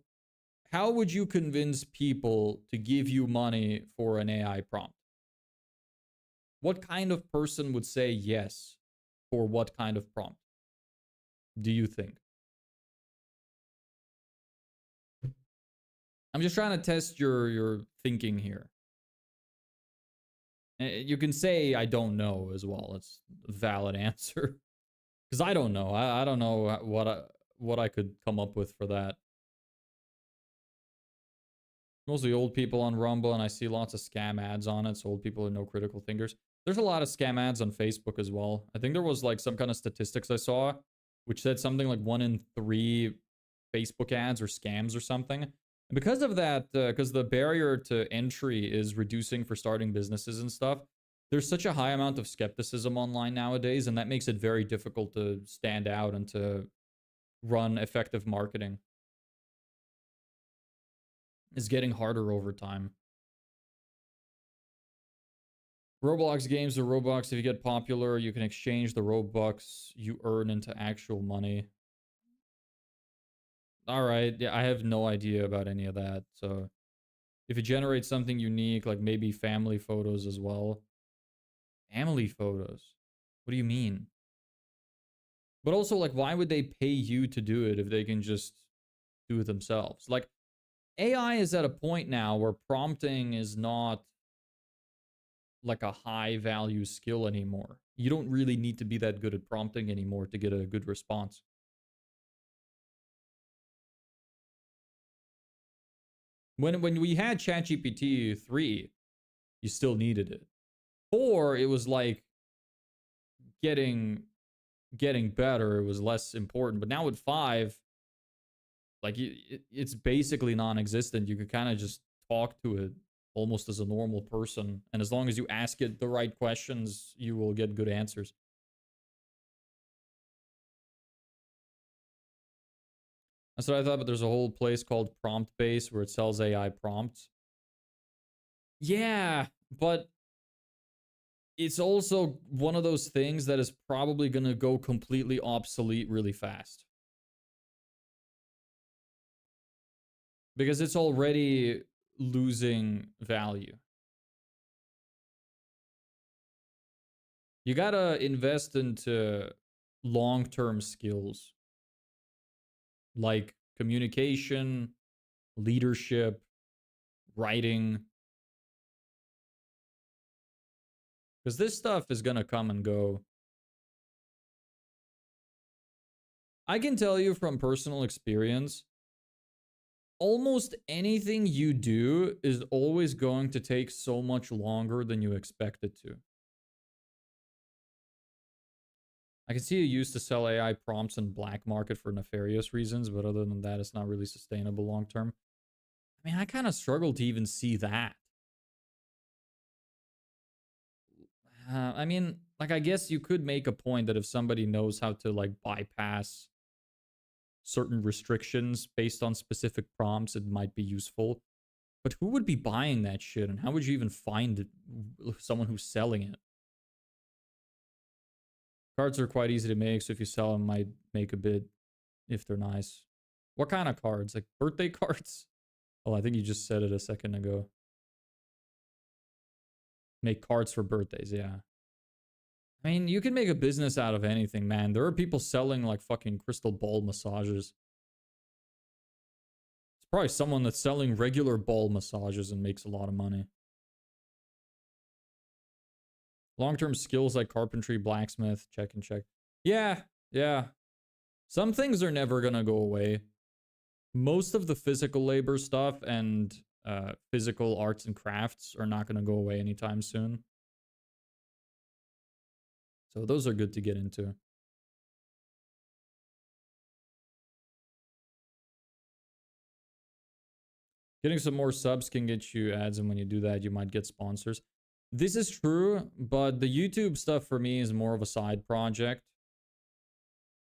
how would you convince people to give you money for an AI prompt? What kind of person would say yes for what kind of prompt? Do you think? I'm just trying to test your thinking here. You can say I don't know as well. It's a valid answer. Because I don't know. I don't know what I could come up with for that. Mostly old people on Rumble, and I see lots of scam ads on it, so old people are no critical thinkers. There's a lot of scam ads on Facebook as well. I think there was like some kind of statistics I saw, which said something like 1 in 3 Facebook ads or scams or something. And because of that, because the barrier to entry is reducing for starting businesses and stuff, there's such a high amount of skepticism online nowadays, and that makes it very difficult to stand out and to run effective marketing. It's getting harder over time. Roblox games are Robux. If you get popular, you can exchange the Robux you earn into actual money. All right. Yeah, I have no idea about any of that. So if you generate something unique, like maybe family photos as well. Family photos? What do you mean? But also, like, why would they pay you to do it if they can just do it themselves? Like, AI is at a point now where prompting is not like a high value skill anymore. You don't really need to be that good at prompting anymore to get a good response. When we had ChatGPT 3, you still needed it. 4, it was like getting better. It was less important. But now with 5, like it's basically non-existent. You could kind of just talk to it almost as a normal person, and as long as you ask it the right questions, you will get good answers. That's what I thought, but there's a whole place called Prompt Base where it sells AI prompts. Yeah, but it's also one of those things that is probably going to go completely obsolete really fast. Because it's already losing value. You gotta invest into long-term skills like communication, leadership, writing. Because this stuff is gonna come and go. I can tell you from personal experience, almost anything you do is always going to take so much longer than you expect it to. I can see you used to sell AI prompts in black market for nefarious reasons, but other than that, it's not really sustainable long term. I mean, I kind of struggle to even see that. I mean, like, I guess you could make a point that if somebody knows how to, like, bypass certain restrictions based on specific prompts, it might be useful. But who would be buying that shit, and how would you even find someone who's selling it? Cards are quite easy to make, so if you sell them, might make a bid if they're nice. What kind of cards? Like birthday cards? Oh, I think you just said it a second ago. Make cards for birthdays, yeah. I mean, you can make a business out of anything, man. There are people selling like fucking crystal ball massages. It's probably someone that's selling regular ball massages and makes a lot of money. Long-term skills like carpentry, blacksmith, check and check. Yeah, yeah. Some things are never gonna go away. Most of the physical labor stuff and physical arts and crafts are not gonna go away anytime soon. So those are good to get into. Getting some more subs can get you ads, and when you do that, you might get sponsors. This is true, but the YouTube stuff for me is more of a side project.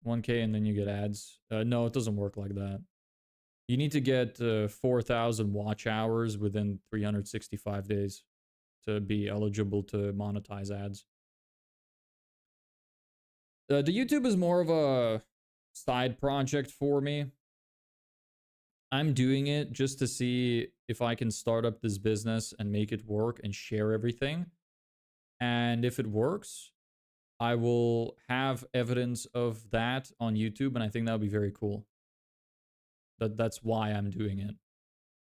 1K and then you get ads. No, it doesn't work like that. You need to get 4,000 watch hours within 365 days to be eligible to monetize ads. The YouTube is more of a side project for me. I'm doing it just to see if I can start up this business and make it work and share everything. And if it works, I will have evidence of that on YouTube, and I think that would be very cool. That's why I'm doing it.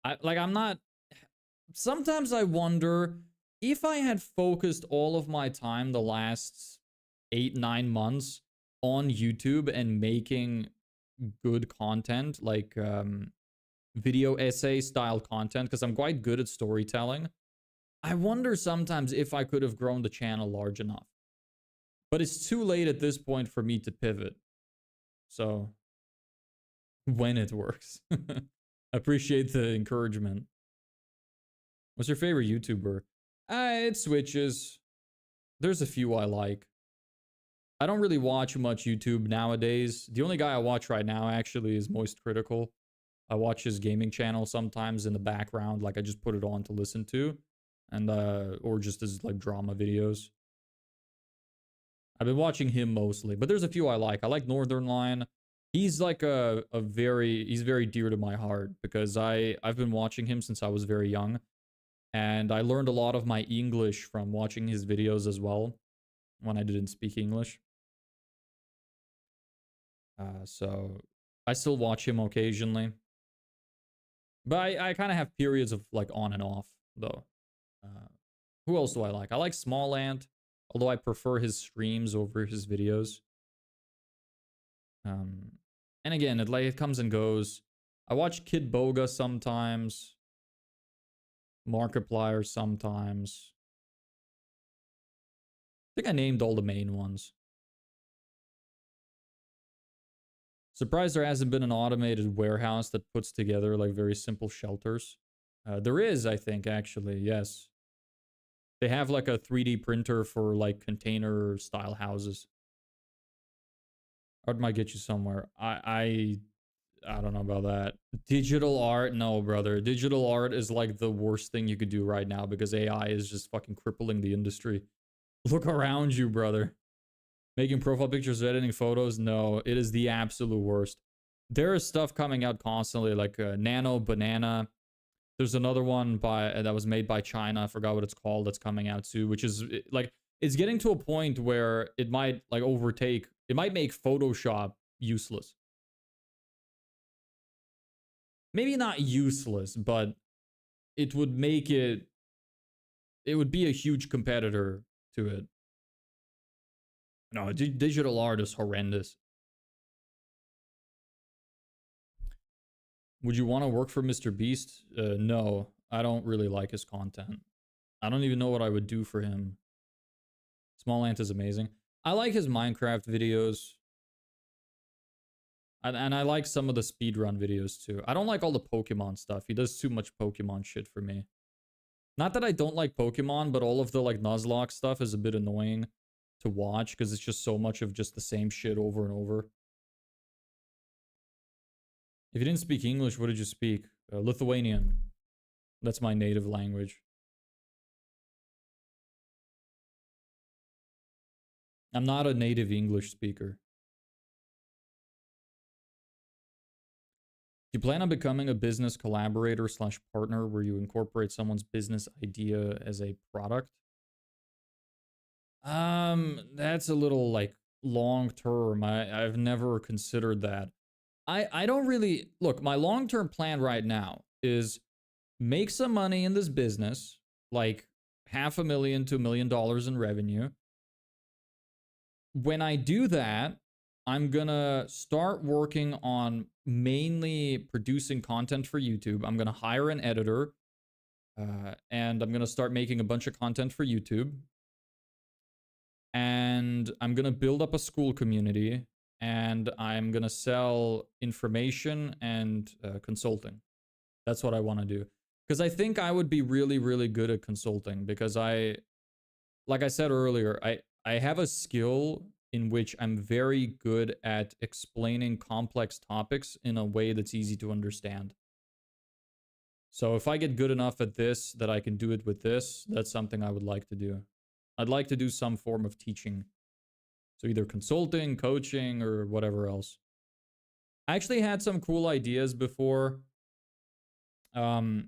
I'm not... Sometimes I wonder if I had focused all of my time the last 8-9 months on YouTube and making good content, like video essay style content because I'm quite good at storytelling. I wonder sometimes if I could have grown the channel large enough. But it's too late at this point for me to pivot. So, when it works. Appreciate the encouragement. What's your favorite YouTuber? It switches. There's a few I like. I don't really watch much YouTube nowadays. The only guy I watch right now actually is Moist Critical. I watch his gaming channel sometimes in the background, like I just put it on to listen to, and or just as like drama videos. I've been watching him mostly, but there's a few I like. I like Northern Line. He's like he's very dear to my heart because I've been watching him since I was very young, and I learned a lot of my English from watching his videos as well when I didn't speak English. So I still watch him occasionally. But I kind of have periods of like on and off though. Who else do I like? I like Small Ant, although I prefer his streams over his videos. And again, it comes and goes. I watch Kid Boga sometimes. Markiplier sometimes. I think I named all the main ones. Surprised there hasn't been an automated warehouse that puts together like very simple shelters. There is, I think, actually, yes. They have like a 3D printer for like container style houses. Art might get you somewhere. I don't know about that. Digital art, no, brother. Digital art is like the worst thing you could do right now because AI is just fucking crippling the industry. Look around you, brother. Making profile pictures, editing photos, no, it is the absolute worst. There is stuff coming out constantly, like Nano Banana. There's another one that was made by China. I forgot what it's called. That's coming out too, which is like it's getting to a point where it might like overtake. It might make Photoshop useless. Maybe not useless, but it would make it. It would be a huge competitor to it. No, digital art is horrendous. Would you want to work for Mr. Beast? No, I don't really like his content. I don't even know what I would do for him. Small Ant is amazing. I like his Minecraft videos. And I like some of the speedrun videos too. I don't like all the Pokemon stuff. He does too much Pokemon shit for me. Not that I don't like Pokemon, but all of the like Nuzlocke stuff is a bit annoying to watch because it's just so much of just the same shit over and over. If you didn't speak English, what did you speak? Lithuanian. That's my native language. I'm not a native English speaker. Do you plan on becoming a business collaborator / partner where you incorporate someone's business idea as a product? That's a little like long term. I've never considered that. I don't really look, my long-term plan right now is make some money in this business, like $500,000 to $1 million in revenue. When I do that, I'm gonna start working on mainly producing content for YouTube. I'm gonna hire an editor, and I'm gonna start making a bunch of content for YouTube. And I'm gonna build up a school community, and I'm gonna sell information and consulting. That's what I want to do. Because I think I would be really, really good at consulting because like I said earlier, I have a skill in which I'm very good at explaining complex topics in a way that's easy to understand. So if I get good enough at this that I can do it with this, that's something I would like to do. I'd like to do some form of teaching. So either consulting, coaching, or whatever else. I actually had some cool ideas before. I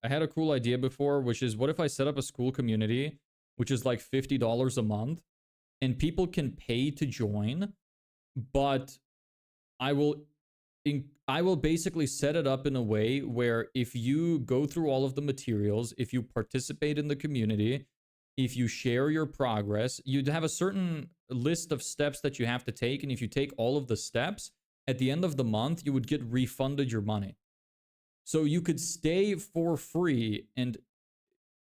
had a cool idea before, which is what if I set up a school community, which is like $50 a month, and people can pay to join, but I will basically set it up in a way where if you go through all of the materials, if you participate in the community, if you share your progress, you'd have a certain list of steps that you have to take. And if you take all of the steps, at the end of the month, you would get refunded your money. So you could stay for free and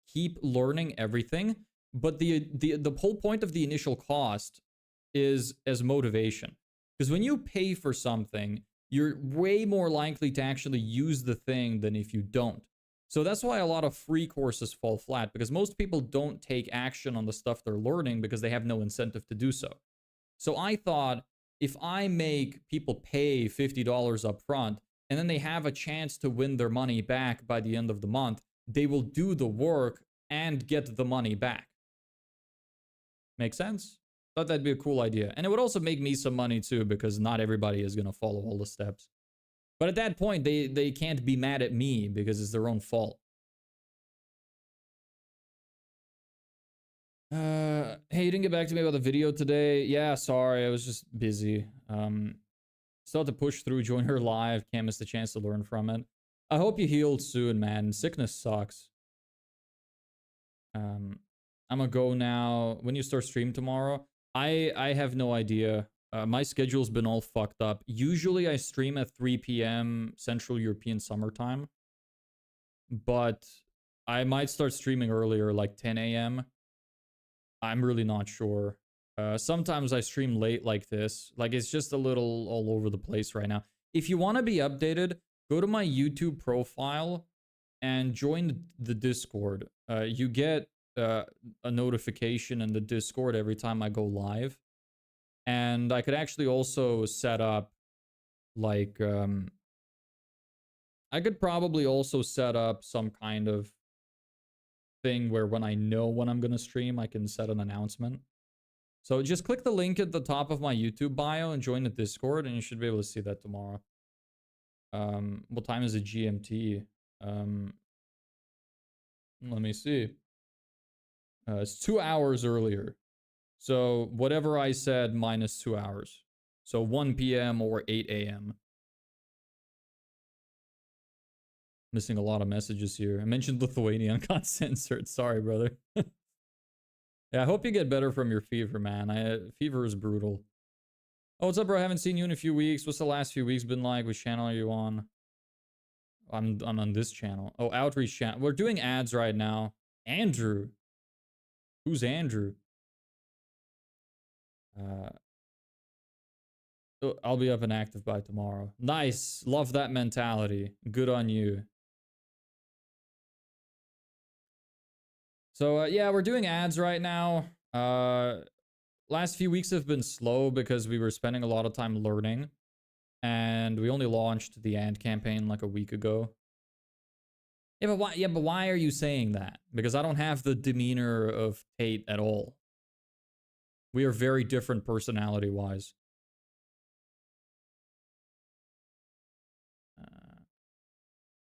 keep learning everything, but the whole point of the initial cost is as motivation. Because when you pay for something, you're way more likely to actually use the thing than if you don't. So that's why a lot of free courses fall flat, because most people don't take action on the stuff they're learning because they have no incentive to do so. So I thought, if I make people pay $50 up front, and then they have a chance to win their money back by the end of the month, they will do the work and get the money back. Make sense? Thought that'd be a cool idea. And it would also make me some money too, because not everybody is going to follow all the steps. But at that point, they can't be mad at me because it's their own fault. Hey, you didn't get back to me about the video today. Yeah, sorry, I was just busy. Still have to push through, join her live. Can't miss the chance to learn from it. I hope you healed soon, man. Sickness sucks. I'm gonna go now. When you start stream tomorrow, I have no idea. My schedule's been all fucked up. Usually I stream at 3 p.m. Central European summertime, but I might start streaming earlier, like 10 a.m. I'm really not sure. Sometimes I stream late like this. Like, it's just a little all over the place right now. If you want to be updated, go to my YouTube profile and join the Discord. You get a notification in the Discord every time I go live. And I could actually also set up, like, I could probably also set up some kind of thing where when I know when I'm going to stream, I can set an announcement. So just click the link at the top of my YouTube bio and join the Discord, and you should be able to see that tomorrow. What time is it GMT? Let me see. It's 2 hours earlier. So whatever I said minus 2 hours. So 1 p.m. or 8 a.m. Missing a lot of messages here. I mentioned Lithuanian, got censored. Sorry, brother. Yeah, I hope you get better from your fever, man. Fever is brutal. Oh, what's up, bro? I haven't seen you in a few weeks. What's the last few weeks been like? Which channel are you on? I'm on this channel. Oh, Outreach channel. We're doing ads right now. Andrew. Who's Andrew? I'll be up and active by tomorrow. Nice. Love that mentality. Good on you. So, yeah, we're doing ads right now. Last few weeks have been slow because we were spending a lot of time learning. And we only launched the ad campaign like a week ago. Yeah, but why are you saying that? Because I don't have the demeanor of Tate at all. We are very different personality-wise.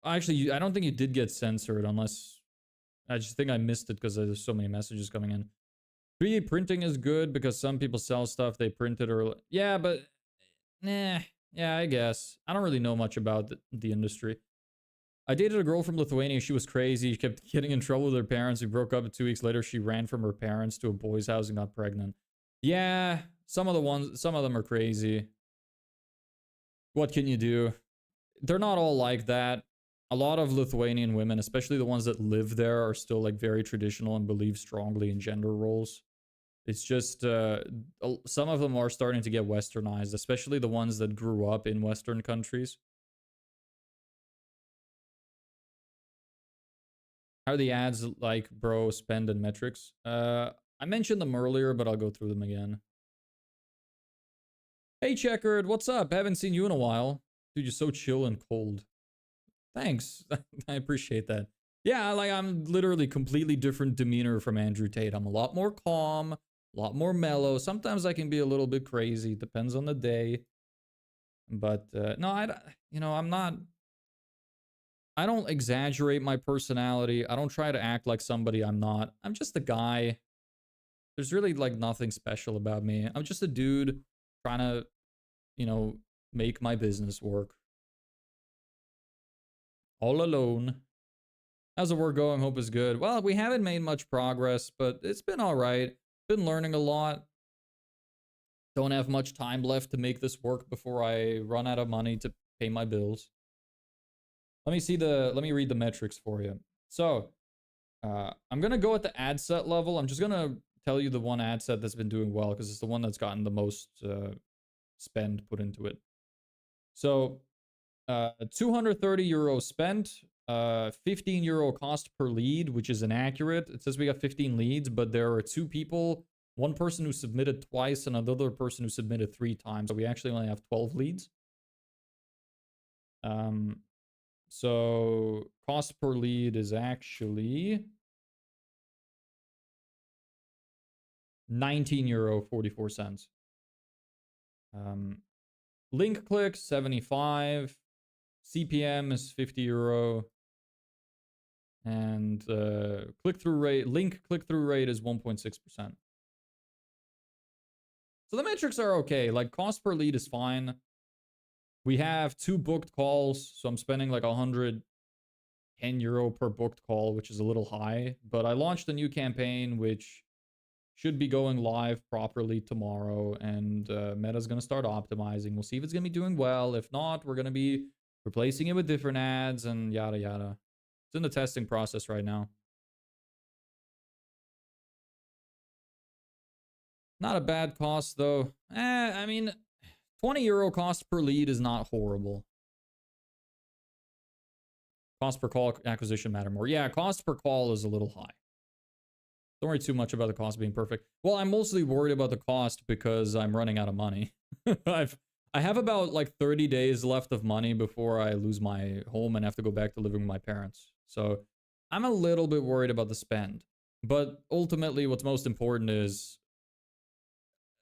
Actually, I don't think you did get censored unless... I just think I missed it because there's so many messages coming in. 3D printing is good because some people sell stuff they printed or... Yeah, but... Nah. Yeah, I guess. I don't really know much about the industry. I dated a girl from Lithuania. She was crazy. She kept getting in trouble with her parents. We broke up, and 2 weeks later, she ran from her parents to a boy's house and got pregnant. Yeah, some of them are crazy. What can you do? They're not all like that. A lot of Lithuanian women, especially the ones that live there, are still like very traditional and believe strongly in gender roles. It's just some of them are starting to get westernized, especially the ones that grew up in Western countries. How are the ads like, bro, spend and metrics? I mentioned them earlier, but I'll go through them again. Hey, Checkered, what's up? Haven't seen you in a while. Dude, you're so chill and cold. Thanks. I appreciate that. Yeah, like, I'm literally completely different demeanor from Andrew Tate. I'm a lot more calm, a lot more mellow. Sometimes I can be a little bit crazy. Depends on the day. But, no, I'm not... I don't exaggerate my personality. I don't try to act like somebody I'm not. I'm just a guy. There's really, like, nothing special about me. I'm just a dude trying to, make my business work. All alone. How's the work going? Hope it's good. Well, we haven't made much progress, but it's been all right. Been learning a lot. Don't have much time left to make this work before I run out of money to pay my bills. Let me read the metrics for you. So, I'm going to go at the ad set level. I'm just going to tell you the one ad set that's been doing well because it's the one that's gotten the most spend put into it. So, 230 euros spent, 15 euro cost per lead, which is inaccurate. It says we got 15 leads, but there are 2 people, one person who submitted twice and another person who submitted 3 times. So we actually only have 12 leads. So cost per lead is actually 19 euro 44 cents. Link click 75, CPM is 50 euro, and click-through rate, link click-through rate is 1.6%. So the metrics are okay. Like cost per lead is fine. We have 2 booked calls, so I'm spending like 110 euro per booked call, which is a little high. But I launched a new campaign, which should be going live properly tomorrow, and Meta's going to start optimizing. We'll see if it's going to be doing well. If not, we're going to be replacing it with different ads and yada yada. It's in the testing process right now. Not a bad cost though. I mean, 20 euro cost per lead is not horrible. Cost per call acquisition matter more. Yeah, cost per call is a little high. Don't worry too much about the cost being perfect. Well, I'm mostly worried about the cost because I'm running out of money. I have about like 30 days left of money before I lose my home and have to go back to living with my parents. So I'm a little bit worried about the spend. But ultimately, what's most important is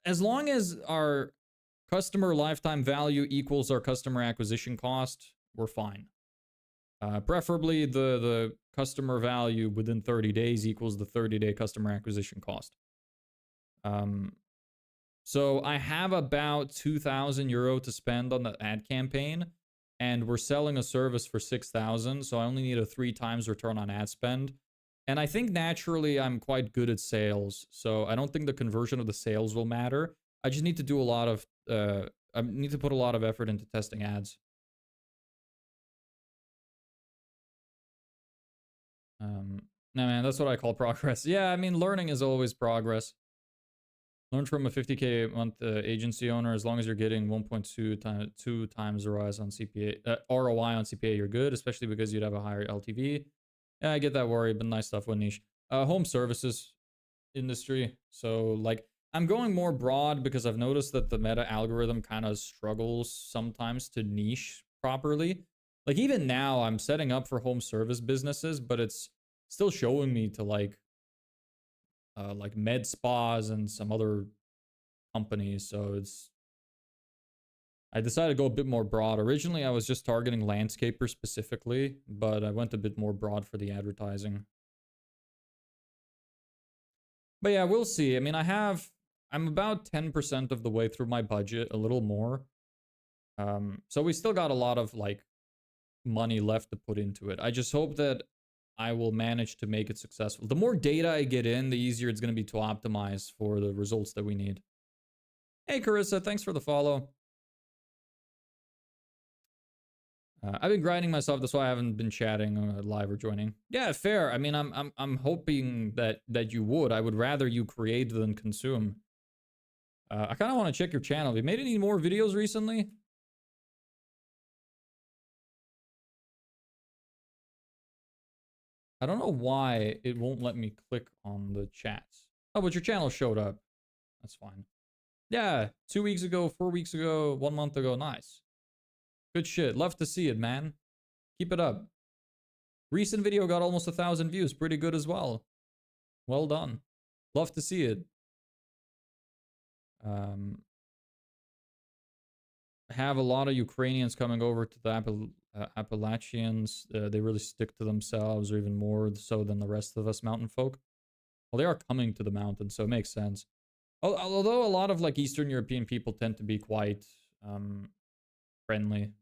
as long as our customer lifetime value equals our customer acquisition cost, we're fine. Preferably the customer value within 30 days equals the 30-day customer acquisition cost. So I have about 2,000 euro to spend on the ad campaign, and we're selling a service for 6,000, so I only need a 3 times return on ad spend. And I think naturally I'm quite good at sales, so I don't think the conversion of the sales will matter. I just need to do a lot of, I need to put a lot of effort into testing ads. No, man, that's what I call progress. Yeah, I mean, learning is always progress. Learn from a 50K a month agency owner. As long as you're getting 1.2 times the rise on CPA, ROI on CPA, you're good, especially because you'd have a higher LTV. Yeah, I get that worry, but nice stuff with niche. Home services industry. So, like, I'm going more broad because I've noticed that the meta algorithm kind of struggles sometimes to niche properly. Like, even now, I'm setting up for home service businesses, but it's still showing me to, like med spas and some other companies. So it's, I decided to go a bit more broad. Originally, I was just targeting landscapers specifically, but I went a bit more broad for the advertising. But yeah, we'll see. I mean, I'm about 10% of the way through my budget, a little more. So we still got a lot of like money left to put into it. I just hope that I will manage to make it successful. The more data I get in, the easier it's going to be to optimize for the results that we need. Hey, Carissa, thanks for the follow. I've been grinding myself. That's why I haven't been chatting live or joining. Yeah, fair. I mean, I'm hoping that you would. I would rather you create than consume. I kind of want to check your channel. Have you made any more videos recently? I don't know why it won't let me click on the chats. Oh, but your channel showed up. That's fine. Yeah, 2 weeks ago, 4 weeks ago, 1 month ago. Nice. Good shit. Love to see it, man. Keep it up. Recent video got almost 1,000 views. Pretty good as well. Well done. Love to see it. Have a lot of Ukrainians coming over to the Appalachians. They really stick to themselves, or even more so than the rest of us mountain folk. Well, they are coming to the mountains, so it makes sense. Although a lot of like Eastern European people tend to be quite friendly.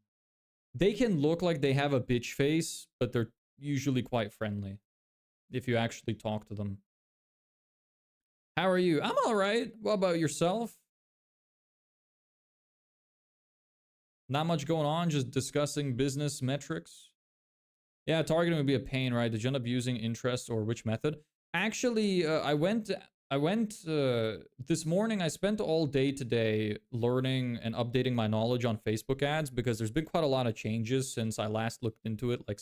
They can look like they have a bitch face, but they're usually quite friendly if you actually talk to them. How are you? I'm all right. What about yourself? Not much going on, just discussing business metrics. Yeah, targeting would be a pain, right? Did you end up using interest or which method? Actually, I went this morning. I spent all day today learning and updating my knowledge on Facebook ads because there's been quite a lot of changes since I last looked into it like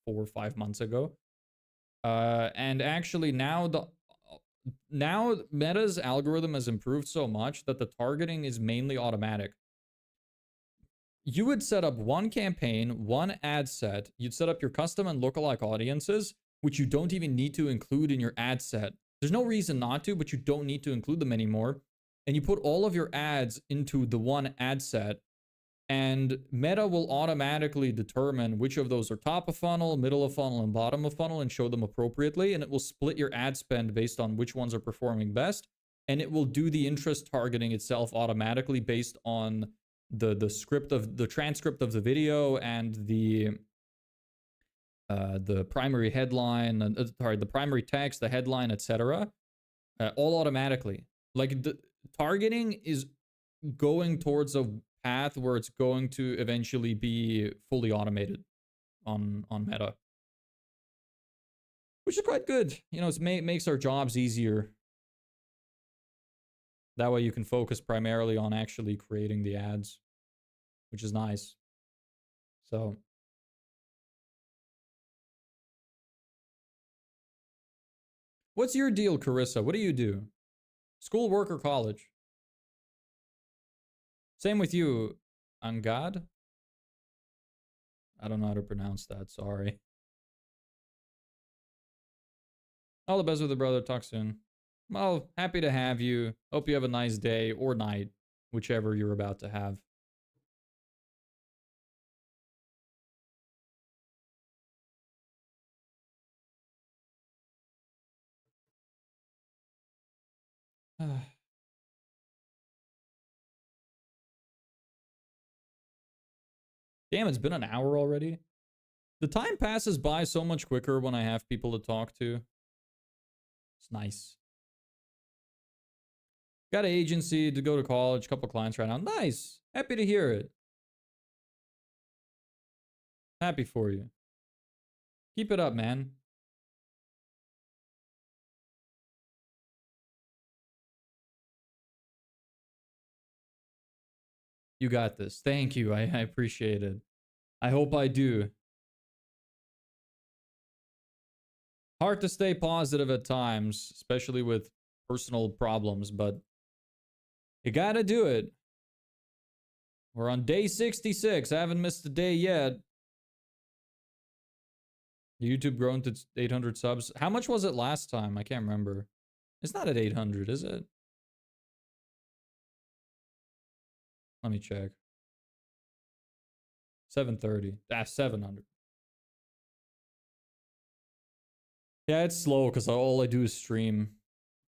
4 or 5 months ago. And actually now Meta's algorithm has improved so much that the targeting is mainly automatic. You would set up one campaign, one ad set. You'd set up your custom and lookalike audiences, which you don't even need to include in your ad set. There's no reason not to, but you don't need to include them anymore. And you put all of your ads into the one ad set, and Meta will automatically determine which of those are top of funnel, middle of funnel, and bottom of funnel and show them appropriately. And it will split your ad spend based on which ones are performing best. And it will do the interest targeting itself automatically based on the script of the transcript of the video and the primary headline, the primary text, the headline, etc. All automatically. Like the targeting is going towards a path where it's going to eventually be fully automated on Meta, which is quite good. You know, it makes our jobs easier. That way you can focus primarily on actually creating the ads, which is nice. So what's your deal, Carissa? What do you do? School, work, or college? Same with you, Angad. I don't know how to pronounce that, sorry. All the best with the brother, talk soon. Well, happy to have you. Hope you have a nice day or night, whichever you're about to have. Damn, it's been an hour already. The time passes by so much quicker when I have people to talk to. It's nice. Got an agency to go to college, couple clients right now. Nice. Happy to hear it. Happy for you. Keep it up, man. You got this. Thank you. I appreciate it. I hope I do. Hard to stay positive at times, especially with personal problems, but you gotta do it. We're on day 66. I haven't missed a day yet. YouTube grown to 800 subs. How much was it last time? I can't remember. It's not at 800, is it? Let me check. 730. 700. Yeah, it's slow because all I do is stream.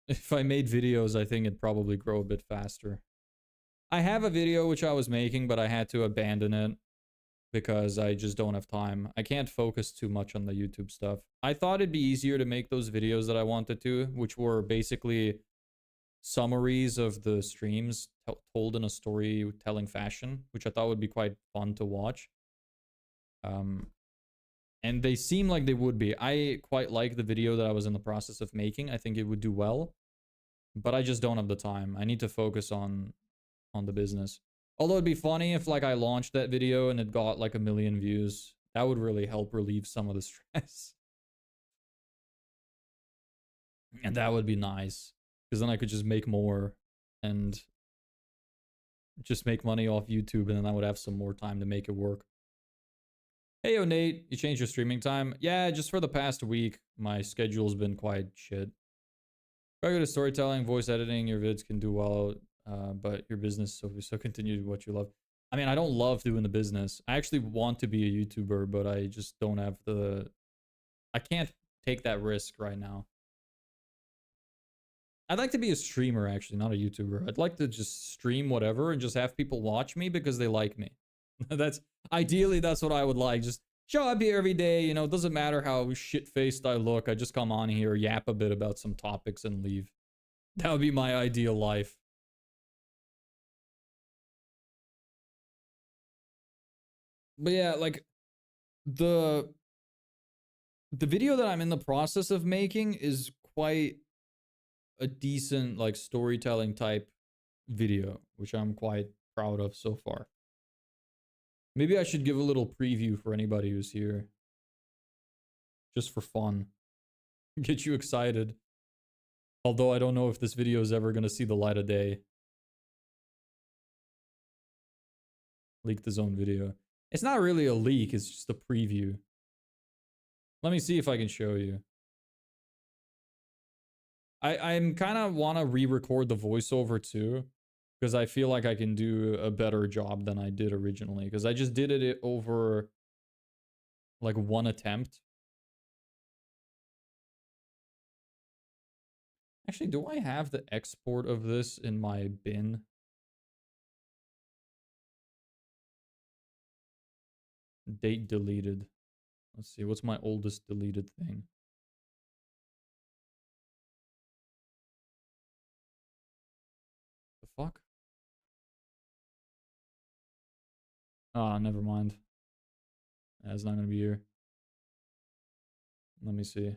If I made videos, I think it'd probably grow a bit faster. I have a video which I was making, but I had to abandon it because I just don't have time. I can't focus too much on the YouTube stuff. I thought it'd be easier to make those videos that I wanted to, which were basically summaries of the streams told in a storytelling fashion, which I thought would be quite fun to watch. And they seem like they would be. I quite like the video that I was in the process of making. I think it would do well, but I just don't have the time. I need to focus on the business. Although it'd be funny if like I launched that video and it got like 1 million views. That would really help relieve some of the stress. And that would be nice, because then I could just make more and just make money off YouTube, and then I would have some more time to make it work. Hey, yo, Nate, you changed your streaming time? Yeah, just for the past week, my schedule's been quite shit. Very good at storytelling, voice editing, your vids can do well, but your business, so continue to do what you love. I mean, I don't love doing the business. I actually want to be a YouTuber, but I just don't have the... I can't take that risk right now. I'd like to be a streamer, actually, not a YouTuber. I'd like to just stream whatever and just have people watch me because they like me. Ideally, that's what I would like. Just show up here every day, you know, it doesn't matter how shit-faced I look. I just come on here, yap a bit about some topics and leave. That would be my ideal life. But yeah, like the the video that I'm in the process of making is quite a decent like storytelling type video, which I'm quite proud of so far. Maybe I should give a little preview for anybody who's here. Just for fun. Get you excited. Although I don't know if this video is ever going to see the light of day. Leaked his own video. It's not really a leak, it's just a preview. Let me see if I can show you. I'm kind of want to re-record the voiceover too, because I feel like I can do a better job than I did originally, because I just did it over like one attempt. Actually, do I have the export of this in my bin? Date deleted. Let's see, what's my oldest deleted thing? The fuck? Ah, never mind. That's not gonna be here. Let me see.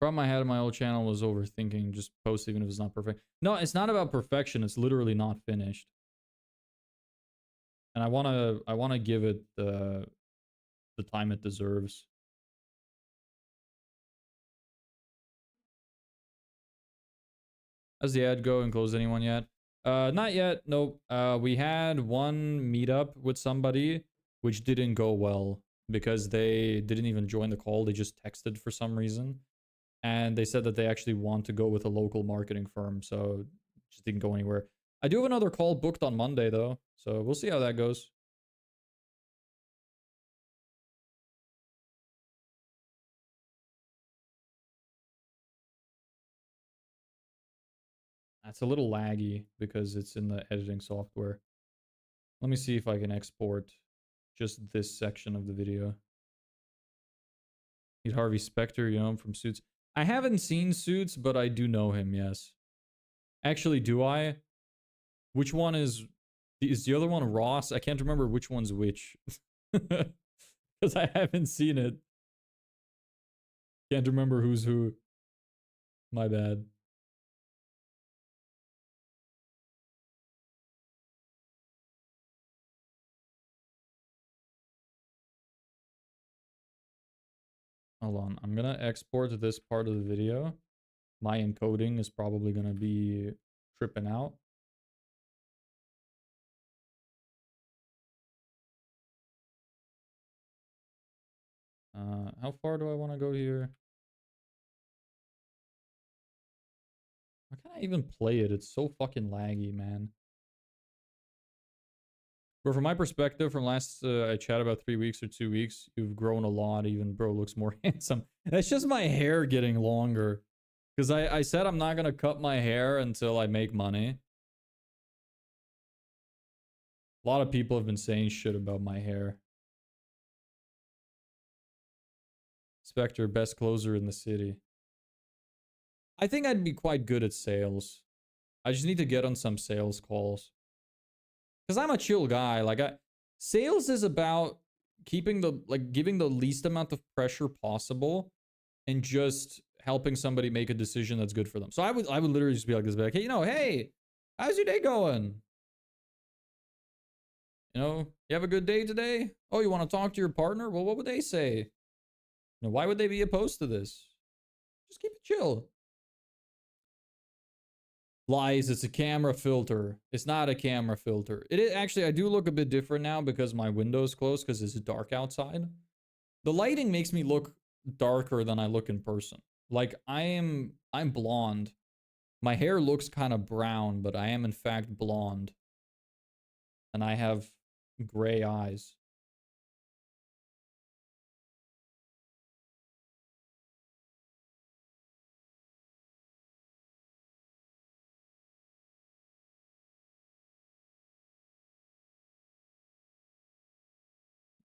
Problem I had in my old channel was overthinking. Just post even if it's not perfect. No, it's not about perfection. It's literally not finished. And I wanna give it the time it deserves. How's the ad go and close anyone yet? Not yet. Nope. We had one meetup with somebody which didn't go well because they didn't even join the call. They just texted for some reason. And they said that they actually want to go with a local marketing firm, so just didn't go anywhere. I do have another call booked on Monday though, so we'll see how that goes. That's a little laggy because it's in the editing software. Let me see if I can export just this section of the video. Meet Harvey Specter, you know him from Suits. I haven't seen Suits, but I do know him, yes. Actually, do I? Which one is the other one Ross? I can't remember which one's which. Because I haven't seen it. Can't remember who's who. My bad. Hold on. I'm gonna export this part of the video. My encoding is probably gonna be tripping out. How far do I want to go here? How can I even play it? It's so fucking laggy, man. But from my perspective, from last I chat about 3 weeks or 2 weeks, you've grown a lot. Even bro looks more handsome. That's just my hair getting longer. Because I said I'm not gonna cut my hair until I make money. A lot of people have been saying shit about my hair. Spectre, best closer in the city. I think I'd be quite good at sales. I just need to get on some sales calls. Because I'm a chill guy. Like, sales is about keeping the, like, giving the least amount of pressure possible and just helping somebody make a decision that's good for them. So I would literally just be like this, be like, hey, hey, how's your day going? You have a good day today? Oh, you want to talk to your partner? Well, what would they say? Why would they be opposed to this? Just keep it chill. Lies, it's a camera filter. It's not a camera filter. It is actually, I do look a bit different now because my window's closed because it's dark outside. The lighting makes me look darker than I look in person. Like I'm blonde. My hair looks kind of brown, but I am in fact blonde. And I have gray eyes.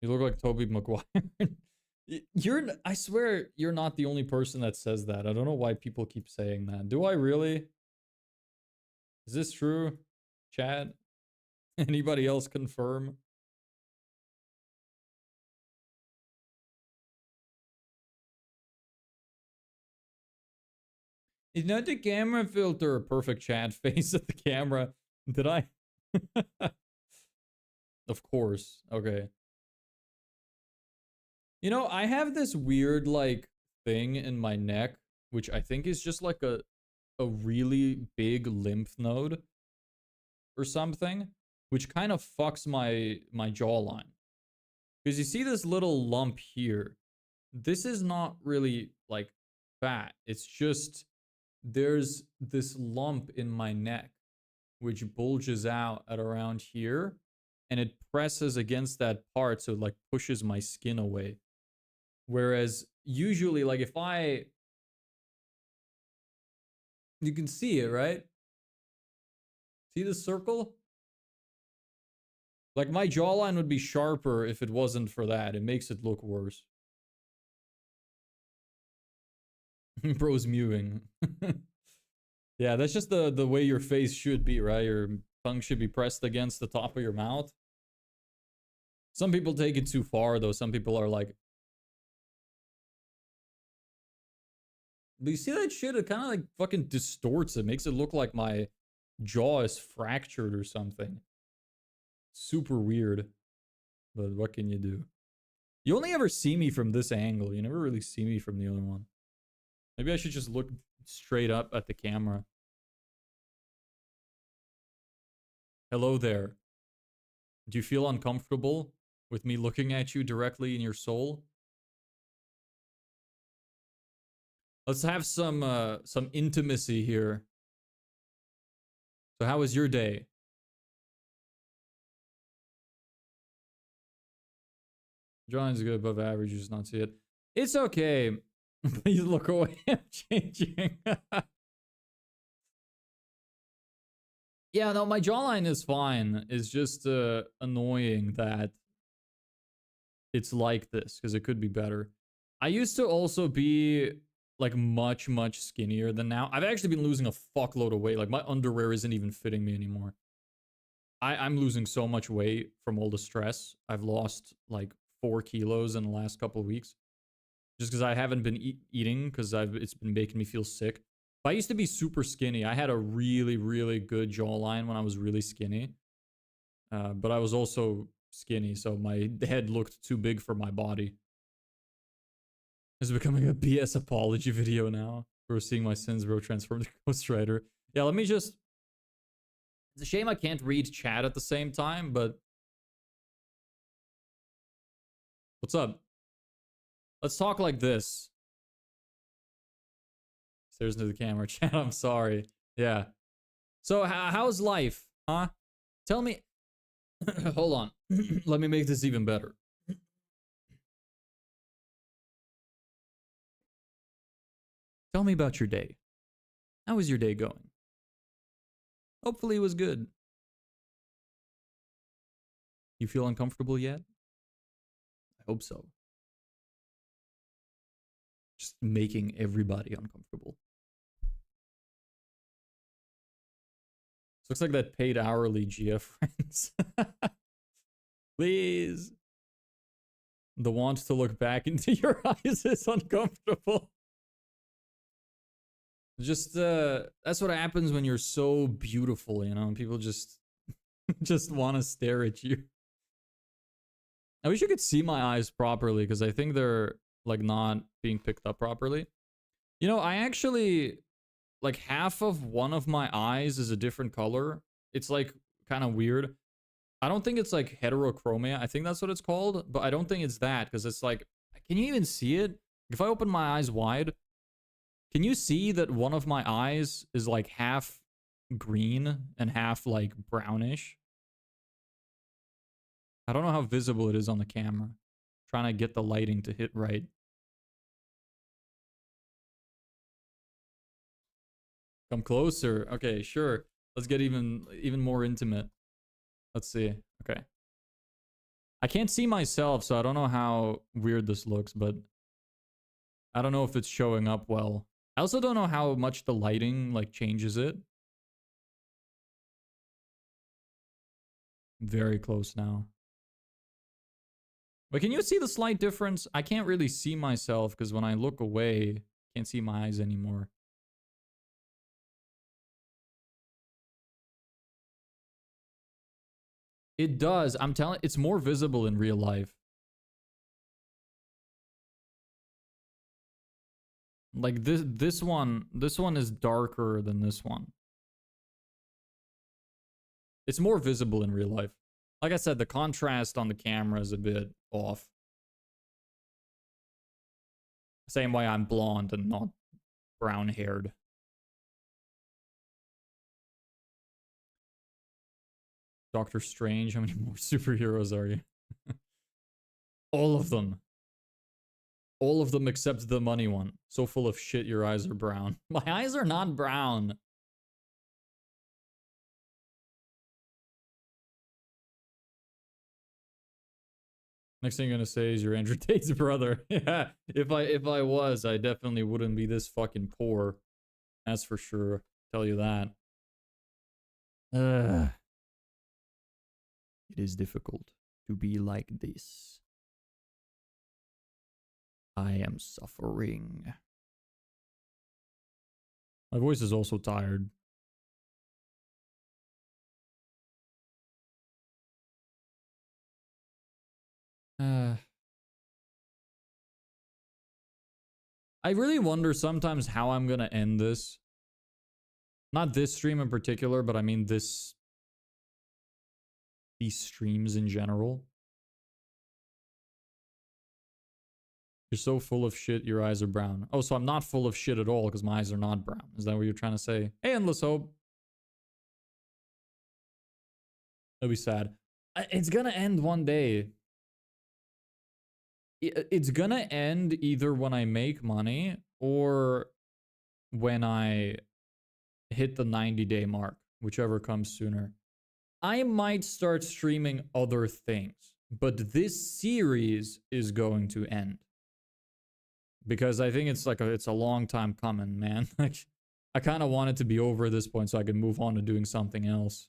You look like Tobey Maguire. I swear you're not the only person that says that. I don't know why people keep saying that. Do I really? Is this true, Chad? Anybody else confirm? Is not the camera filter a perfect chat face of the camera? Did I? Of course. Okay. You know, I have this weird like thing in my neck, which I think is just like a really big lymph node or something, which kind of fucks my jawline. Because you see this little lump here. This is not really like fat. It's just there's this lump in my neck which bulges out at around here and it presses against that part so it like pushes my skin away. Whereas usually like if I you can see it, right? See the circle? Like my jawline would be sharper if it wasn't for that. It makes it look worse. Bro's mewing. Yeah, that's just the way your face should be, right? Your tongue should be pressed against the top of your mouth. Some people take it too far, though. Some people are like... But you see that shit? It kind of like fucking distorts it. Makes it look like my jaw is fractured or something. Super weird. But what can you do? You only ever see me from this angle. You never really see me from the other one. Maybe I should just look straight up at the camera. Hello there. Do you feel uncomfortable with me looking at you directly in your soul? Let's have some intimacy here. So how was your day? Drawing's good, above average, you just not see it. It's okay. Please look away. I'm changing. Yeah, no, my jawline is fine. It's just annoying that it's like this because it could be better. I used to also be like much skinnier than now. I've actually been losing a fuckload of weight. Like my underwear isn't even fitting me anymore. I'm losing so much weight from all the stress. I've lost like 4 kilos in the last couple of weeks. Just because I haven't been eating because it's been making me feel sick. But I used to be super skinny. I had a really good jawline when I was really skinny. But I was also skinny, so my head looked too big for my body. It's becoming a BS apology video now. For seeing my sins, bro, transformed to Ghost Rider. Yeah, let me just... It's a shame I can't read chat at the same time, but... What's up? Let's talk like this. Stares into the camera. Chat, I'm sorry. Yeah. So, how's life? Huh? Tell me... Hold on. Let me make this even better. Tell me about your day. How was your day going? Hopefully it was good. You feel uncomfortable yet? I hope so. Just making everybody uncomfortable. This looks like that paid hourly GF friends. Please. The want to look back into your eyes is uncomfortable. Just, that's what happens when you're so beautiful, you know? And people just, just want to stare at you. I wish you could see my eyes properly, because I think they're, like, not being picked up properly. You know, I actually, like, half of one of my eyes is a different color. It's, like, kind of weird. I don't think it's, like, heterochromia. I think that's what it's called, but I don't think it's that, because it's, like, can you even see it? If I open my eyes wide, can you see that one of my eyes is, like, half green and half, like, brownish? I don't know how visible it is on the camera. I'm trying to get the lighting to hit right. Come closer. Okay, sure. Let's get even more intimate. Let's see. Okay. I can't see myself, so I don't know how weird this looks, but I don't know if it's showing up well. I also don't know how much the lighting, like, changes it. Very close now. But can you see the slight difference? I can't really see myself because when I look away, I can't see my eyes anymore. It does. I'm telling, it's more visible in real life. Like this one is darker than this one. It's more visible in real life. Like I said, the contrast on the camera is a bit off. Same way I'm blonde and not brown haired. Doctor Strange, how many more superheroes are you? All of them. All of them except the money one. So full of shit, your eyes are brown. My eyes are not brown. Next thing you're gonna say is you're Andrew Tate's brother. Yeah, if I was, I definitely wouldn't be this fucking poor. That's for sure. Tell you that. It is difficult to be like this. I am suffering. My voice is also tired. I really wonder sometimes how I'm gonna end this. Not this stream in particular, but I mean these streams in general. You're so full of shit, your eyes are brown. Oh, so I'm not full of shit at all because my eyes are not brown. Is that what you're trying to say? Hey, Endless Hope. That'd be sad. It's gonna end one day. It's gonna end either when I make money or when I hit the 90-day mark, whichever comes sooner. I might start streaming other things, but this series is going to end. Because I think it's like it's a long time coming, man. Like, I kind of want it to be over at this point so I can move on to doing something else.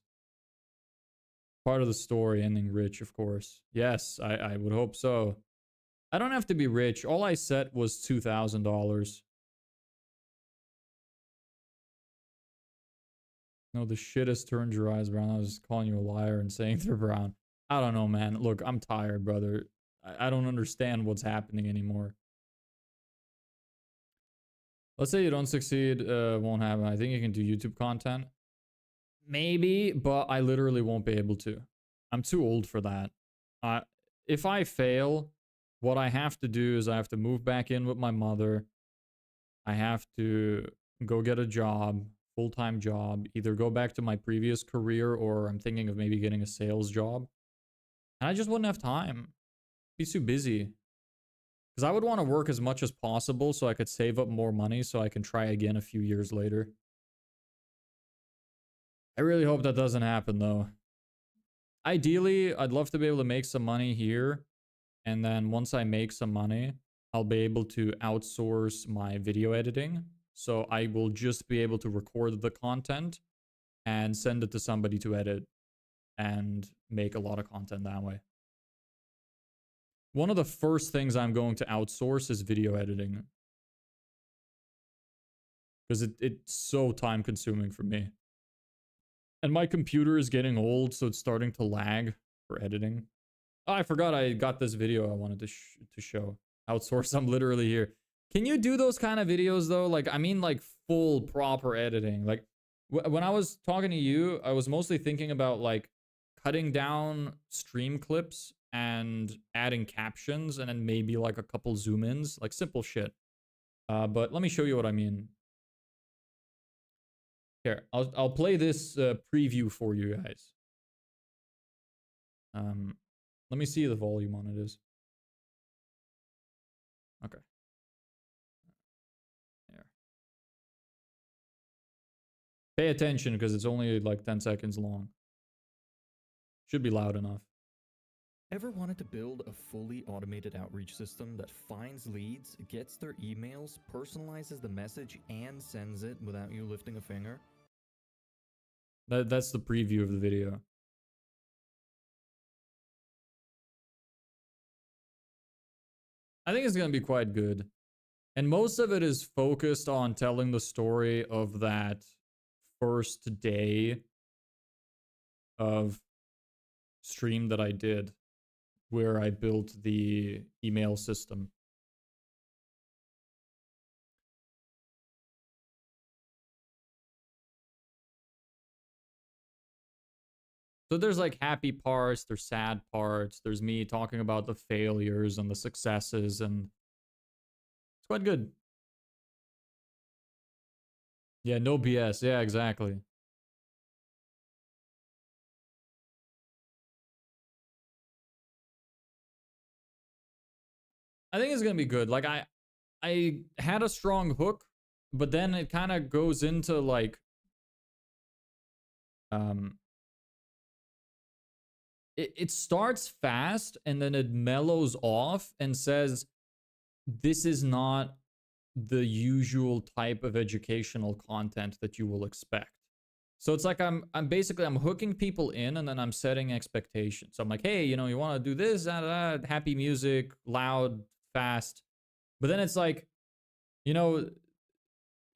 Part of the story, ending rich, of course. Yes, I would hope so. I don't have to be rich. All I set was $2,000. No, the shit has turned your eyes brown. I was just calling you a liar and saying they're brown. I don't know, man. Look, I'm tired, brother. I don't understand what's happening anymore. Let's say you don't succeed, won't happen. I think you can do YouTube content. Maybe, but I literally won't be able to. I'm too old for that. If I fail, what I have to do is I have to move back in with my mother. I have to go get a job, full-time job, either go back to my previous career or I'm thinking of maybe getting a sales job. And I just wouldn't have time. Be too busy. Because I would want to work as much as possible so I could save up more money so I can try again a few years later. I really hope that doesn't happen though. Ideally, I'd love to be able to make some money here. And then once I make some money, I'll be able to outsource my video editing. So I will just be able to record the content and send it to somebody to edit and make a lot of content that way. One of the first things I'm going to outsource is video editing. Because it's so time consuming for me. And my computer is getting old, so it's starting to lag for editing. Oh, I forgot I got this video I wanted to show. Outsource, I'm literally here. Can you do those kind of videos though? Like, I mean like full proper editing. Like when I was talking to you, I was mostly thinking about like cutting down stream clips and adding captions and then maybe like a couple zoom ins, like simple shit. But let me show you what I mean. Here, I'll play this preview for you guys. Let me see the volume on it is. Okay. There. Pay attention because it's only like 10 seconds long. Should be loud enough. Ever wanted to build a fully automated outreach system that finds leads, gets their emails, personalizes the message, and sends it without you lifting a finger? That's the preview of the video. I think it's going to be quite good. And most of it is focused on telling the story of that first day of stream that I did where I built the email system. So there's like happy parts, there's sad parts, there's me talking about the failures and the successes, and it's quite good. Yeah, no BS. Yeah, exactly. I think it's gonna be good. Like I had a strong hook, but then it kind of goes into like um it starts fast and then it mellows off and says this is not the usual type of educational content that you will expect. So it's like I'm basically I'm hooking people in and then I'm setting expectations. So I'm like, hey, you know, you want to do this, happy music, loud, fast. But then it's like, you know,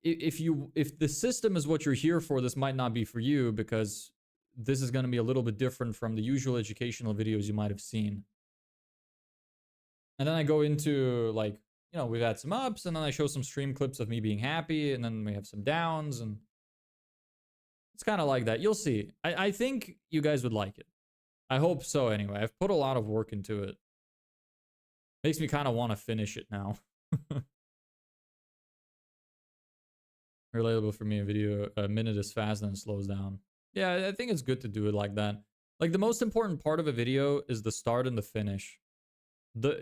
if the system is what you're here for, this might not be for you because this is going to be a little bit different from the usual educational videos you might have seen. And then I go into like, you know, we've had some ups and then I show some stream clips of me being happy and then we have some downs and it's kind of like that. You'll see. I think you guys would like it. I hope so anyway. I've put a lot of work into it. Makes me kind of want to finish it now. Relatable for me, a minute is fast and it slows down. Yeah, I think it's good to do it like that. Like the most important part of a video is the start and the finish.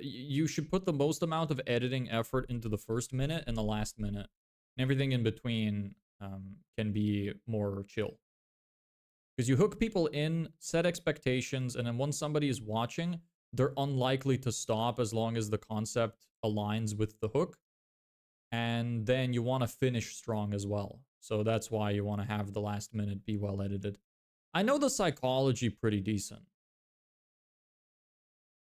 You should put the most amount of editing effort into the first minute and the last minute. And everything in between can be more chill. Because you hook people in, set expectations, and then once somebody is watching, they're unlikely to stop as long as the concept aligns with the hook. And then you want to finish strong as well. So that's why you want to have the last minute be well edited. I know the psychology pretty decent.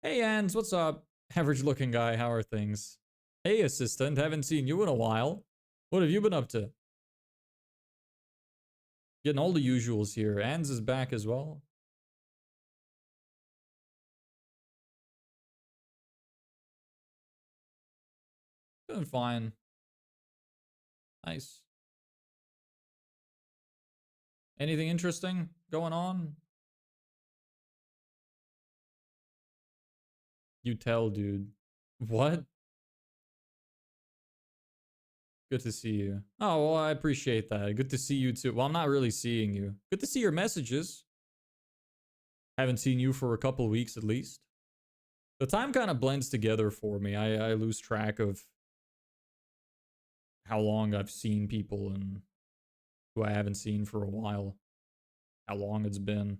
Hey, Ans, what's up? Average looking guy, how are things? Hey, assistant, haven't seen you in a while. What have you been up to? Getting all the usuals here. Ans is back as well. Doing fine. Nice. Anything interesting going on? You tell, dude. What? Good to see you. Oh, well, I appreciate that. Good to see you too. Well, I'm not really seeing you. Good to see your messages. Haven't seen you for a couple weeks at least. The time kind of blends together for me. I lose track of how long I've seen people and who I haven't seen for a while. How long it's been.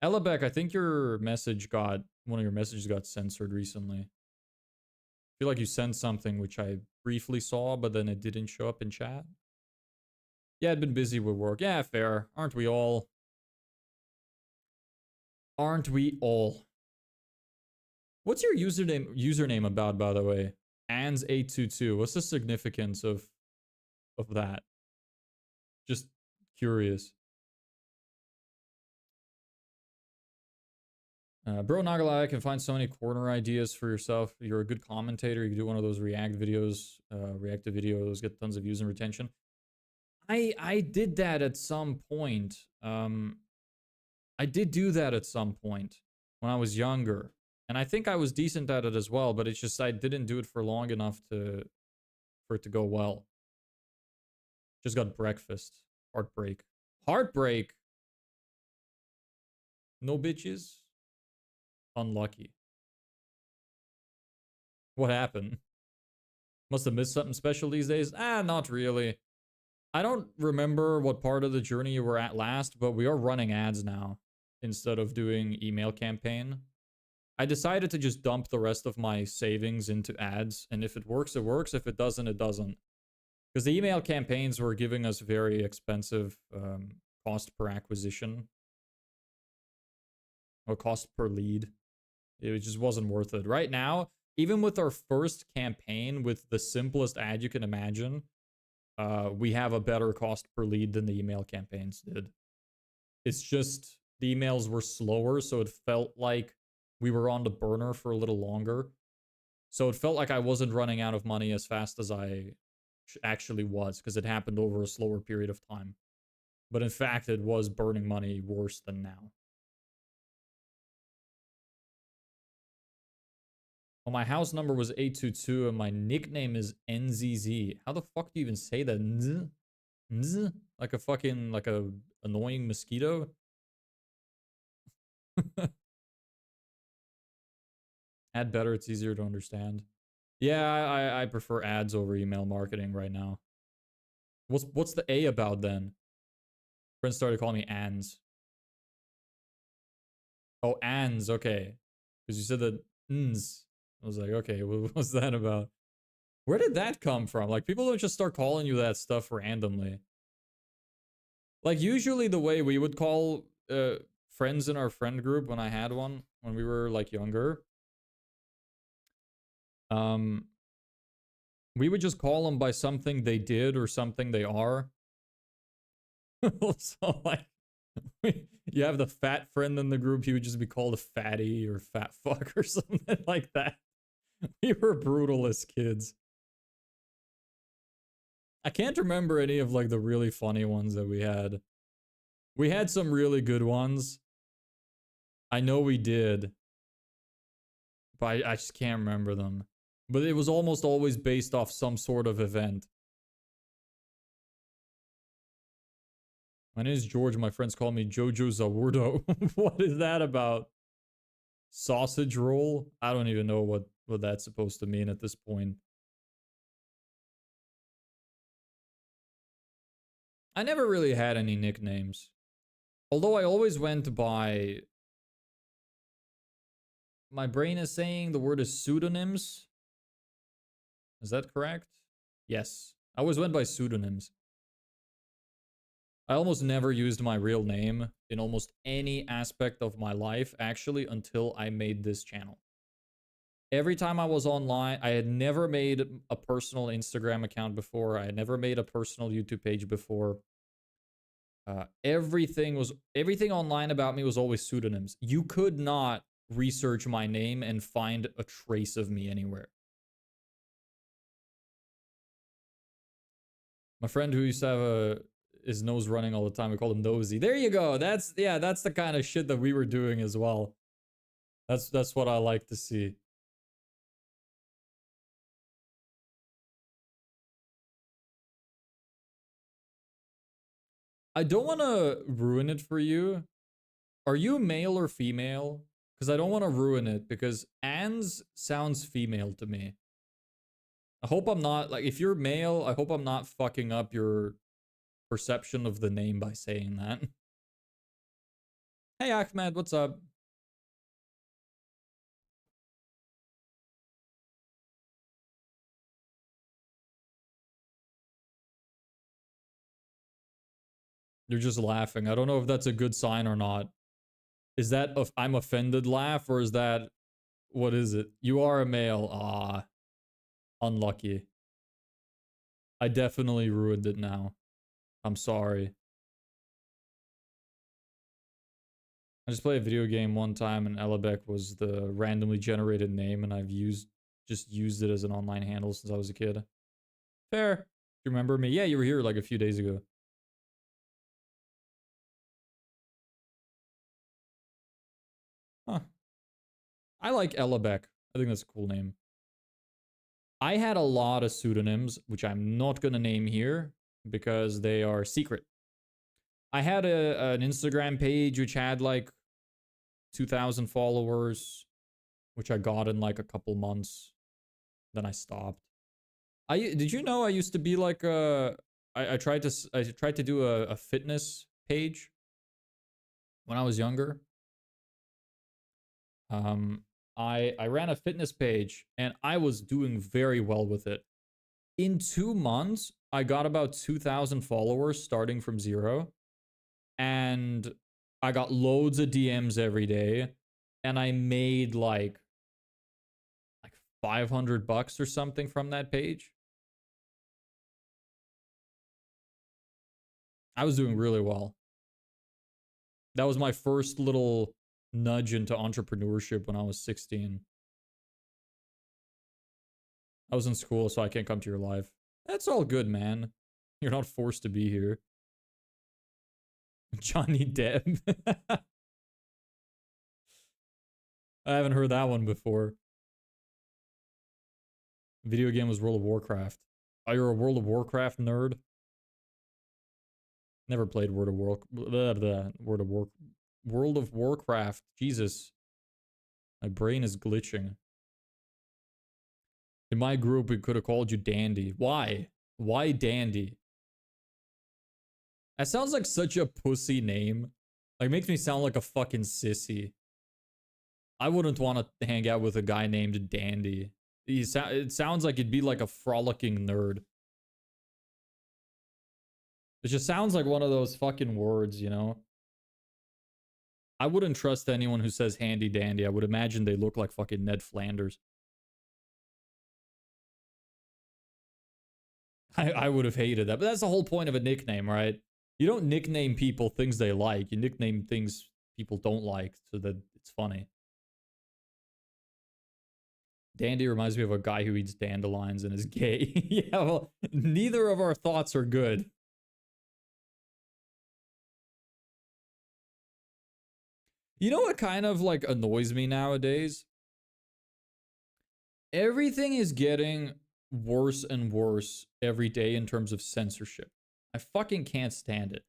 Ellebeck, I think one of your messages got censored recently. I feel like you sent something which I briefly saw, but then it didn't show up in chat. Yeah, I'd been busy with work. Yeah, fair. Aren't we all? Aren't we all? What's your username about, by the way? Ans822. What's the significance of that? Just curious. Bro, not gonna lie, I can find so many corner ideas for yourself. You're a good commentator. You can do one of those react videos, reactive videos, get tons of views and retention. I did that at some point. I did do that at some point when I was younger. And I think I was decent at it as well, but it's just I didn't do it for long enough for it to go well. Just got breakfast. Heartbreak. Heartbreak! No bitches? Unlucky. What happened? Must have missed something special these days? Not really. I don't remember what part of the journey you were at last, but we are running ads now instead of doing email campaign. I decided to just dump the rest of my savings into ads, and if it works, it works. If it doesn't, it doesn't. Because the email campaigns were giving us very expensive cost per acquisition. Or cost per lead. It just wasn't worth it. Right now, even with our first campaign with the simplest ad you can imagine, we have a better cost per lead than the email campaigns did. It's just the emails were slower, so it felt like we were on the burner for a little longer. So it felt like I wasn't running out of money as fast as I actually was, because it happened over a slower period of time. But in fact, it was burning money worse than now. Well, my house number was 822 and my nickname is NZZ. How the fuck do you even say that? Nz? Nz? Like a fucking, like a annoying mosquito? Ad better, it's easier to understand. Yeah, I prefer ads over email marketing right now. What's the A about then? Friends started calling me Ans. Oh, Ans, okay. Because you said that Nz. I was like, okay, what's that about? Where did that come from? Like, people don't just start calling you that stuff randomly. Like, usually the way we would call friends in our friend group when I had one, when we were, like, younger, we would just call them by something they did or something they are. So, like, you have the fat friend in the group, he would just be called a fatty or fat fuck or something like that. We were brutal as kids. I can't remember any of, like, the really funny ones that we had. We had some really good ones. I know we did. But I just can't remember them. But it was almost always based off some sort of event. My name is George. My friends call me Jojo Zawurdo. What is that about? Sausage roll? I don't even know what that's supposed to mean at this point. I never really had any nicknames. Although I always went by... My brain is saying the word is pseudonyms. Is that correct? Yes. I always went by pseudonyms. I almost never used my real name in almost any aspect of my life, actually, until I made this channel. Every time I was online, I had never made a personal Instagram account before. I had never made a personal YouTube page before. Everything online about me was always pseudonyms. You could not research my name and find a trace of me anywhere. My friend who used to have his nose running all the time, we called him Nosy. There you go. That's the kind of shit that we were doing as well. That's what I like to see. I don't want to ruin it for you. Are you male or female? Because I don't want to ruin it, because Ans sounds female to me. I hope I'm not, like, if you're male, I hope I'm not fucking up your perception of the name by saying that. Hey Ahmed, what's up? You're just laughing. I don't know if that's a good sign or not. Is that a I'm offended laugh, or is that, what is it? You are a male. Ah, unlucky. I definitely ruined it now. I'm sorry. I just played a video game one time and Elebek was the randomly generated name, and I've just used it as an online handle since I was a kid. Fair. Do you remember me? Yeah, you were here like a few days ago. Huh. I like Elebek. I think that's a cool name. I had a lot of pseudonyms, which I'm not going to name here because they are secret. I had an Instagram page which had like 2,000 followers, which I got in like a couple months. Then I stopped. Did you know I used to be like I tried to do a fitness page when I was younger. I ran a fitness page and I was doing very well with it. In 2 months, I got about 2,000 followers starting from 0. And I got loads of DMs every day. And I made like $500 or something from that page. I was doing really well. That was my first little nudge into entrepreneurship when I was 16. I was in school, so I can't come to your live. That's all good, man. You're not forced to be here. Johnny Depp. I haven't heard that one before. Video game was World of Warcraft. Oh, you're a World of Warcraft nerd? Never played World of Warcraft. Jesus. My brain is glitching. In my group, we could have called you Dandy. Why? Why Dandy? That sounds like such a pussy name. Like, makes me sound like a fucking sissy. I wouldn't want to hang out with a guy named Dandy. It sounds like he'd be like a frolicking nerd. It just sounds like one of those fucking words, you know? I wouldn't trust anyone who says handy dandy. I would imagine they look like fucking Ned Flanders. I would have hated that. But that's the whole point of a nickname, right? You don't nickname people things they like. You nickname things people don't like so that it's funny. Dandy reminds me of a guy who eats dandelions and is gay. Yeah, well, neither of our thoughts are good. You know what kind of like annoys me nowadays? Everything is getting worse and worse every day in terms of censorship. I fucking can't stand it.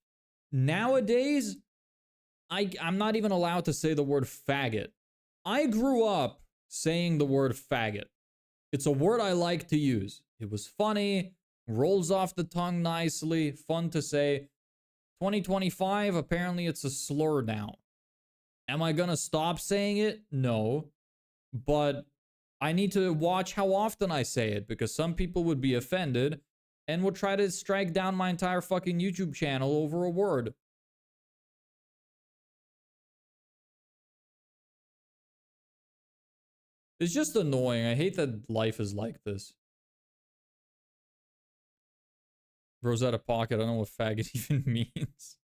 Nowadays, I'm not even allowed to say the word faggot. I grew up saying the word faggot. It's a word I like to use. It was funny, rolls off the tongue nicely, fun to say. 2025, apparently it's a slur now. Am I gonna stop saying it? No. But I need to watch how often I say it, because some people would be offended and would try to strike down my entire fucking YouTube channel over a word. It's just annoying. I hate that life is like this. Bro's out of pocket. I don't know what faggot even means.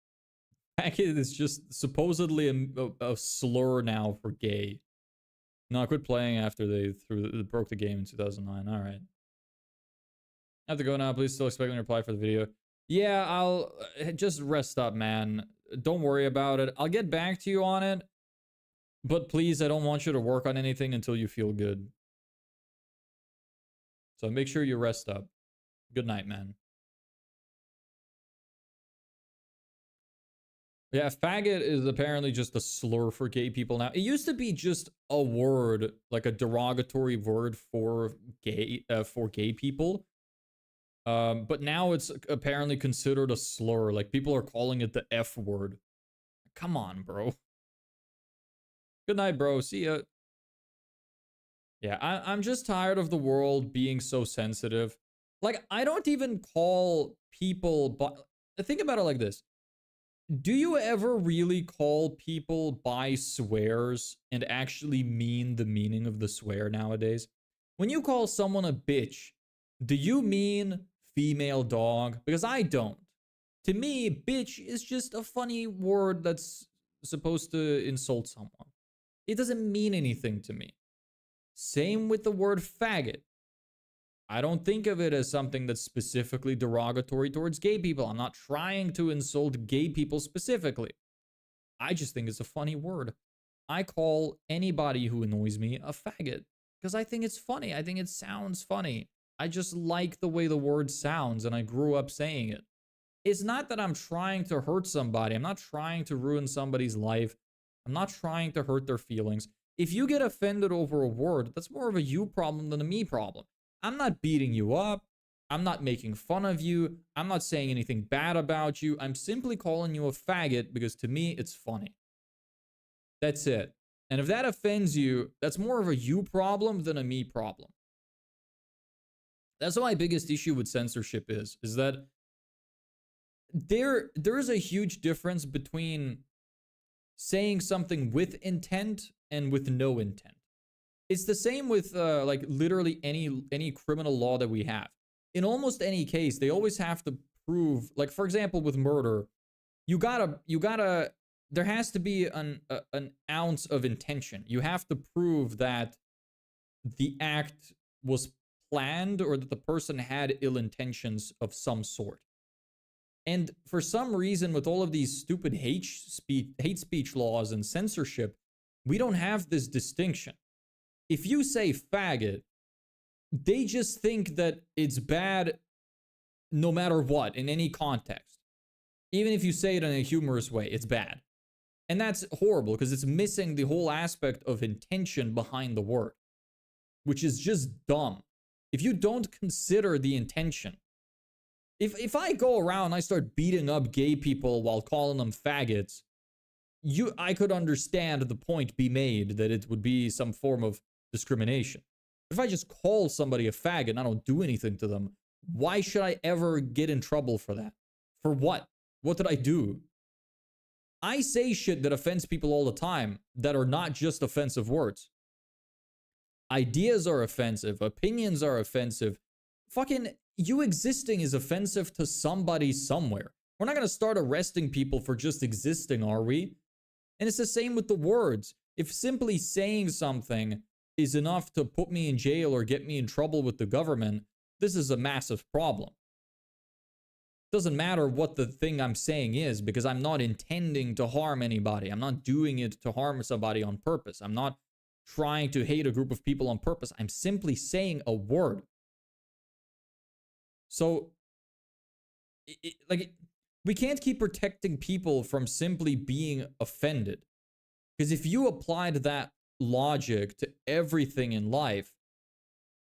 Faggot is just supposedly a slur now for gay. No, I quit playing after they broke the game in 2009. All right. I have to go now. Please still expect me to reply for the video. Yeah, I'll just rest up, man. Don't worry about it. I'll get back to you on it. But please, I don't want you to work on anything until you feel good. So make sure you rest up. Good night, man. Yeah, faggot is apparently just a slur for gay people now. It used to be just a word, like a derogatory word for gay people. But now it's apparently considered a slur. Like, people are calling it the F word. Come on, bro. Good night, bro. See ya. Yeah, I'm just tired of the world being so sensitive. Like, I don't even call people... Think about it like this. Do you ever really call people by swears and actually mean the meaning of the swear nowadays? When you call someone a bitch, do you mean female dog? Because I don't. To me, bitch is just a funny word that's supposed to insult someone. It doesn't mean anything to me. Same with the word faggot. I don't think of it as something that's specifically derogatory towards gay people. I'm not trying to insult gay people specifically. I just think it's a funny word. I call anybody who annoys me a faggot because I think it's funny. I think it sounds funny. I just like the way the word sounds, and I grew up saying it. It's not that I'm trying to hurt somebody. I'm not trying to ruin somebody's life. I'm not trying to hurt their feelings. If you get offended over a word, that's more of a you problem than a me problem. I'm not beating you up. I'm not making fun of you. I'm not saying anything bad about you. I'm simply calling you a faggot because to me, it's funny. That's it. And if that offends you, that's more of a you problem than a me problem. That's what my biggest issue with censorship is that there is a huge difference between saying something with intent and with no intent. It's the same with like literally any criminal law that we have. In almost any case, they always have to prove, like for example with murder, you gotta there has to be an ounce of intention. You have to prove that the act was planned or that the person had ill intentions of some sort. And for some reason, with all of these stupid hate speech laws and censorship, we don't have this distinction. If you say faggot, they just think that it's bad no matter what, in any context. Even if you say it in a humorous way, it's bad. And that's horrible because it's missing the whole aspect of intention behind the word, which is just dumb. If you don't consider the intention, if I go around and I start beating up gay people while calling them faggots, I could understand the point be made that it would be some form of discrimination. If I just call somebody a faggot and I don't do anything to them, why should I ever get in trouble for that? For what? What did I do? I say shit that offends people all the time that are not just offensive words. Ideas are offensive. Opinions are offensive. Fucking you existing is offensive to somebody somewhere. We're not going to start arresting people for just existing, are we? And it's the same with the words. If simply saying something is enough to put me in jail or get me in trouble with the government, this is a massive problem. Doesn't matter what the thing I'm saying is because I'm not intending to harm anybody. I'm not doing it to harm somebody on purpose. I'm not trying to hate a group of people on purpose. I'm simply saying a word. So, we can't keep protecting people from simply being offended. Because if you applied that logic to everything in life,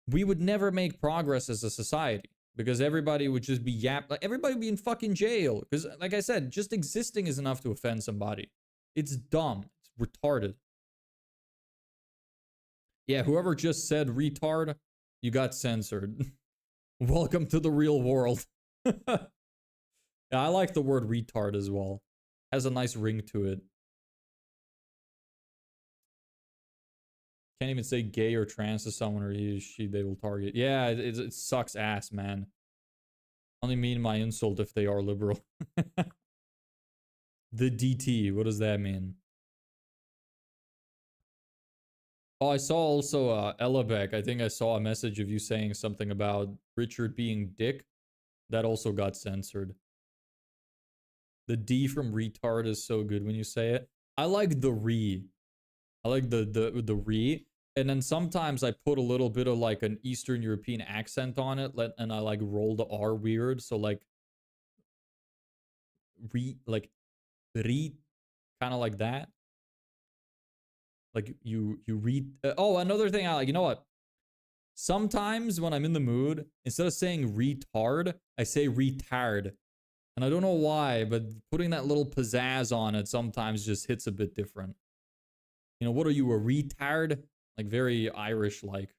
we would never make progress as a society. Because everybody would just be everybody would be in fucking jail. Because, like I said, just existing is enough to offend somebody. It's dumb. It's retarded. Yeah, whoever just said retard, you got censored. Welcome to the real world. Yeah, I like the word retard as well. Has a nice ring to it. Can't even say gay or trans to someone or he, she, they will target. Yeah, it sucks ass, man. Only mean my insult if they are liberal. The DT, what does that mean? Oh, I saw also Ellebeck. I think I saw a message of you saying something about Richard being dick. That also got censored. The D from retard is so good when you say it. I like the re. I like the re. And then sometimes I put a little bit of like an Eastern European accent on it, and I like roll the R weird. So like re, kind of like that. Like you read. Oh, another thing I like. You know what? Sometimes when I'm in the mood, instead of saying retard, I say retard. And I don't know why, but putting that little pizzazz on it sometimes just hits a bit different. You know, what are you, a retard? Like very Irish-like.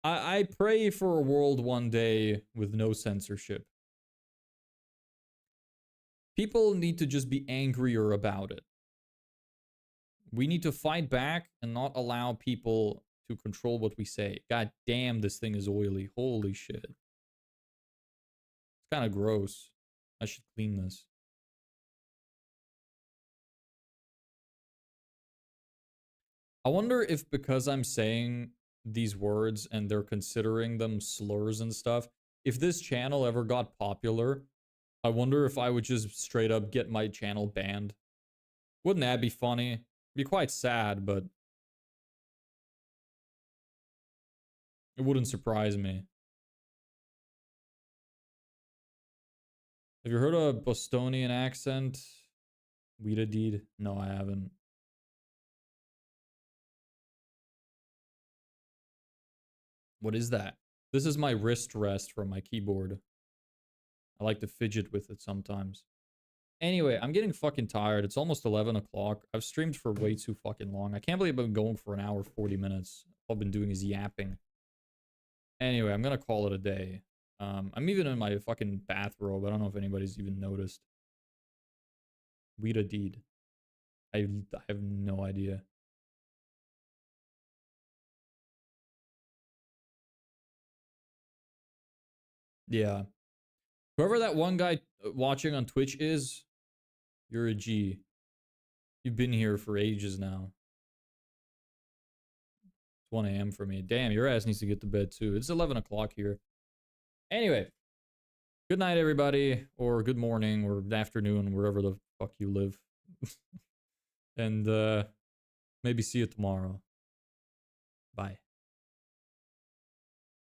I pray for a world one day with no censorship. People need to just be angrier about it. We need to fight back and not allow people to control what we say. God damn, this thing is oily. Holy shit. It's kind of gross. I should clean this. I wonder if because I'm saying these words and they're considering them slurs and stuff, if this channel ever got popular, I wonder if I would just straight up get my channel banned. Wouldn't that be funny? It'd be quite sad, but it wouldn't surprise me. Have you heard a Bostonian accent? Weeda deed? No, I haven't. What is that? This is my wrist rest from my keyboard. I like to fidget with it sometimes. Anyway, I'm getting fucking tired. It's almost 11 o'clock. I've streamed for way too fucking long. I can't believe I've been going for an hour, 40 minutes. All I've been doing is yapping. Anyway, I'm gonna call it a day. I'm even in my fucking bathrobe. I don't know if anybody's even noticed. Weeda deed. I have no idea. Yeah. Whoever that one guy watching on Twitch is, you're a G. You've been here for ages now. It's 1 a.m. for me. Damn, your ass needs to get to bed too. It's 11 o'clock here. Anyway, good night, everybody, or good morning, or afternoon, wherever the fuck you live. And maybe see you tomorrow. Bye.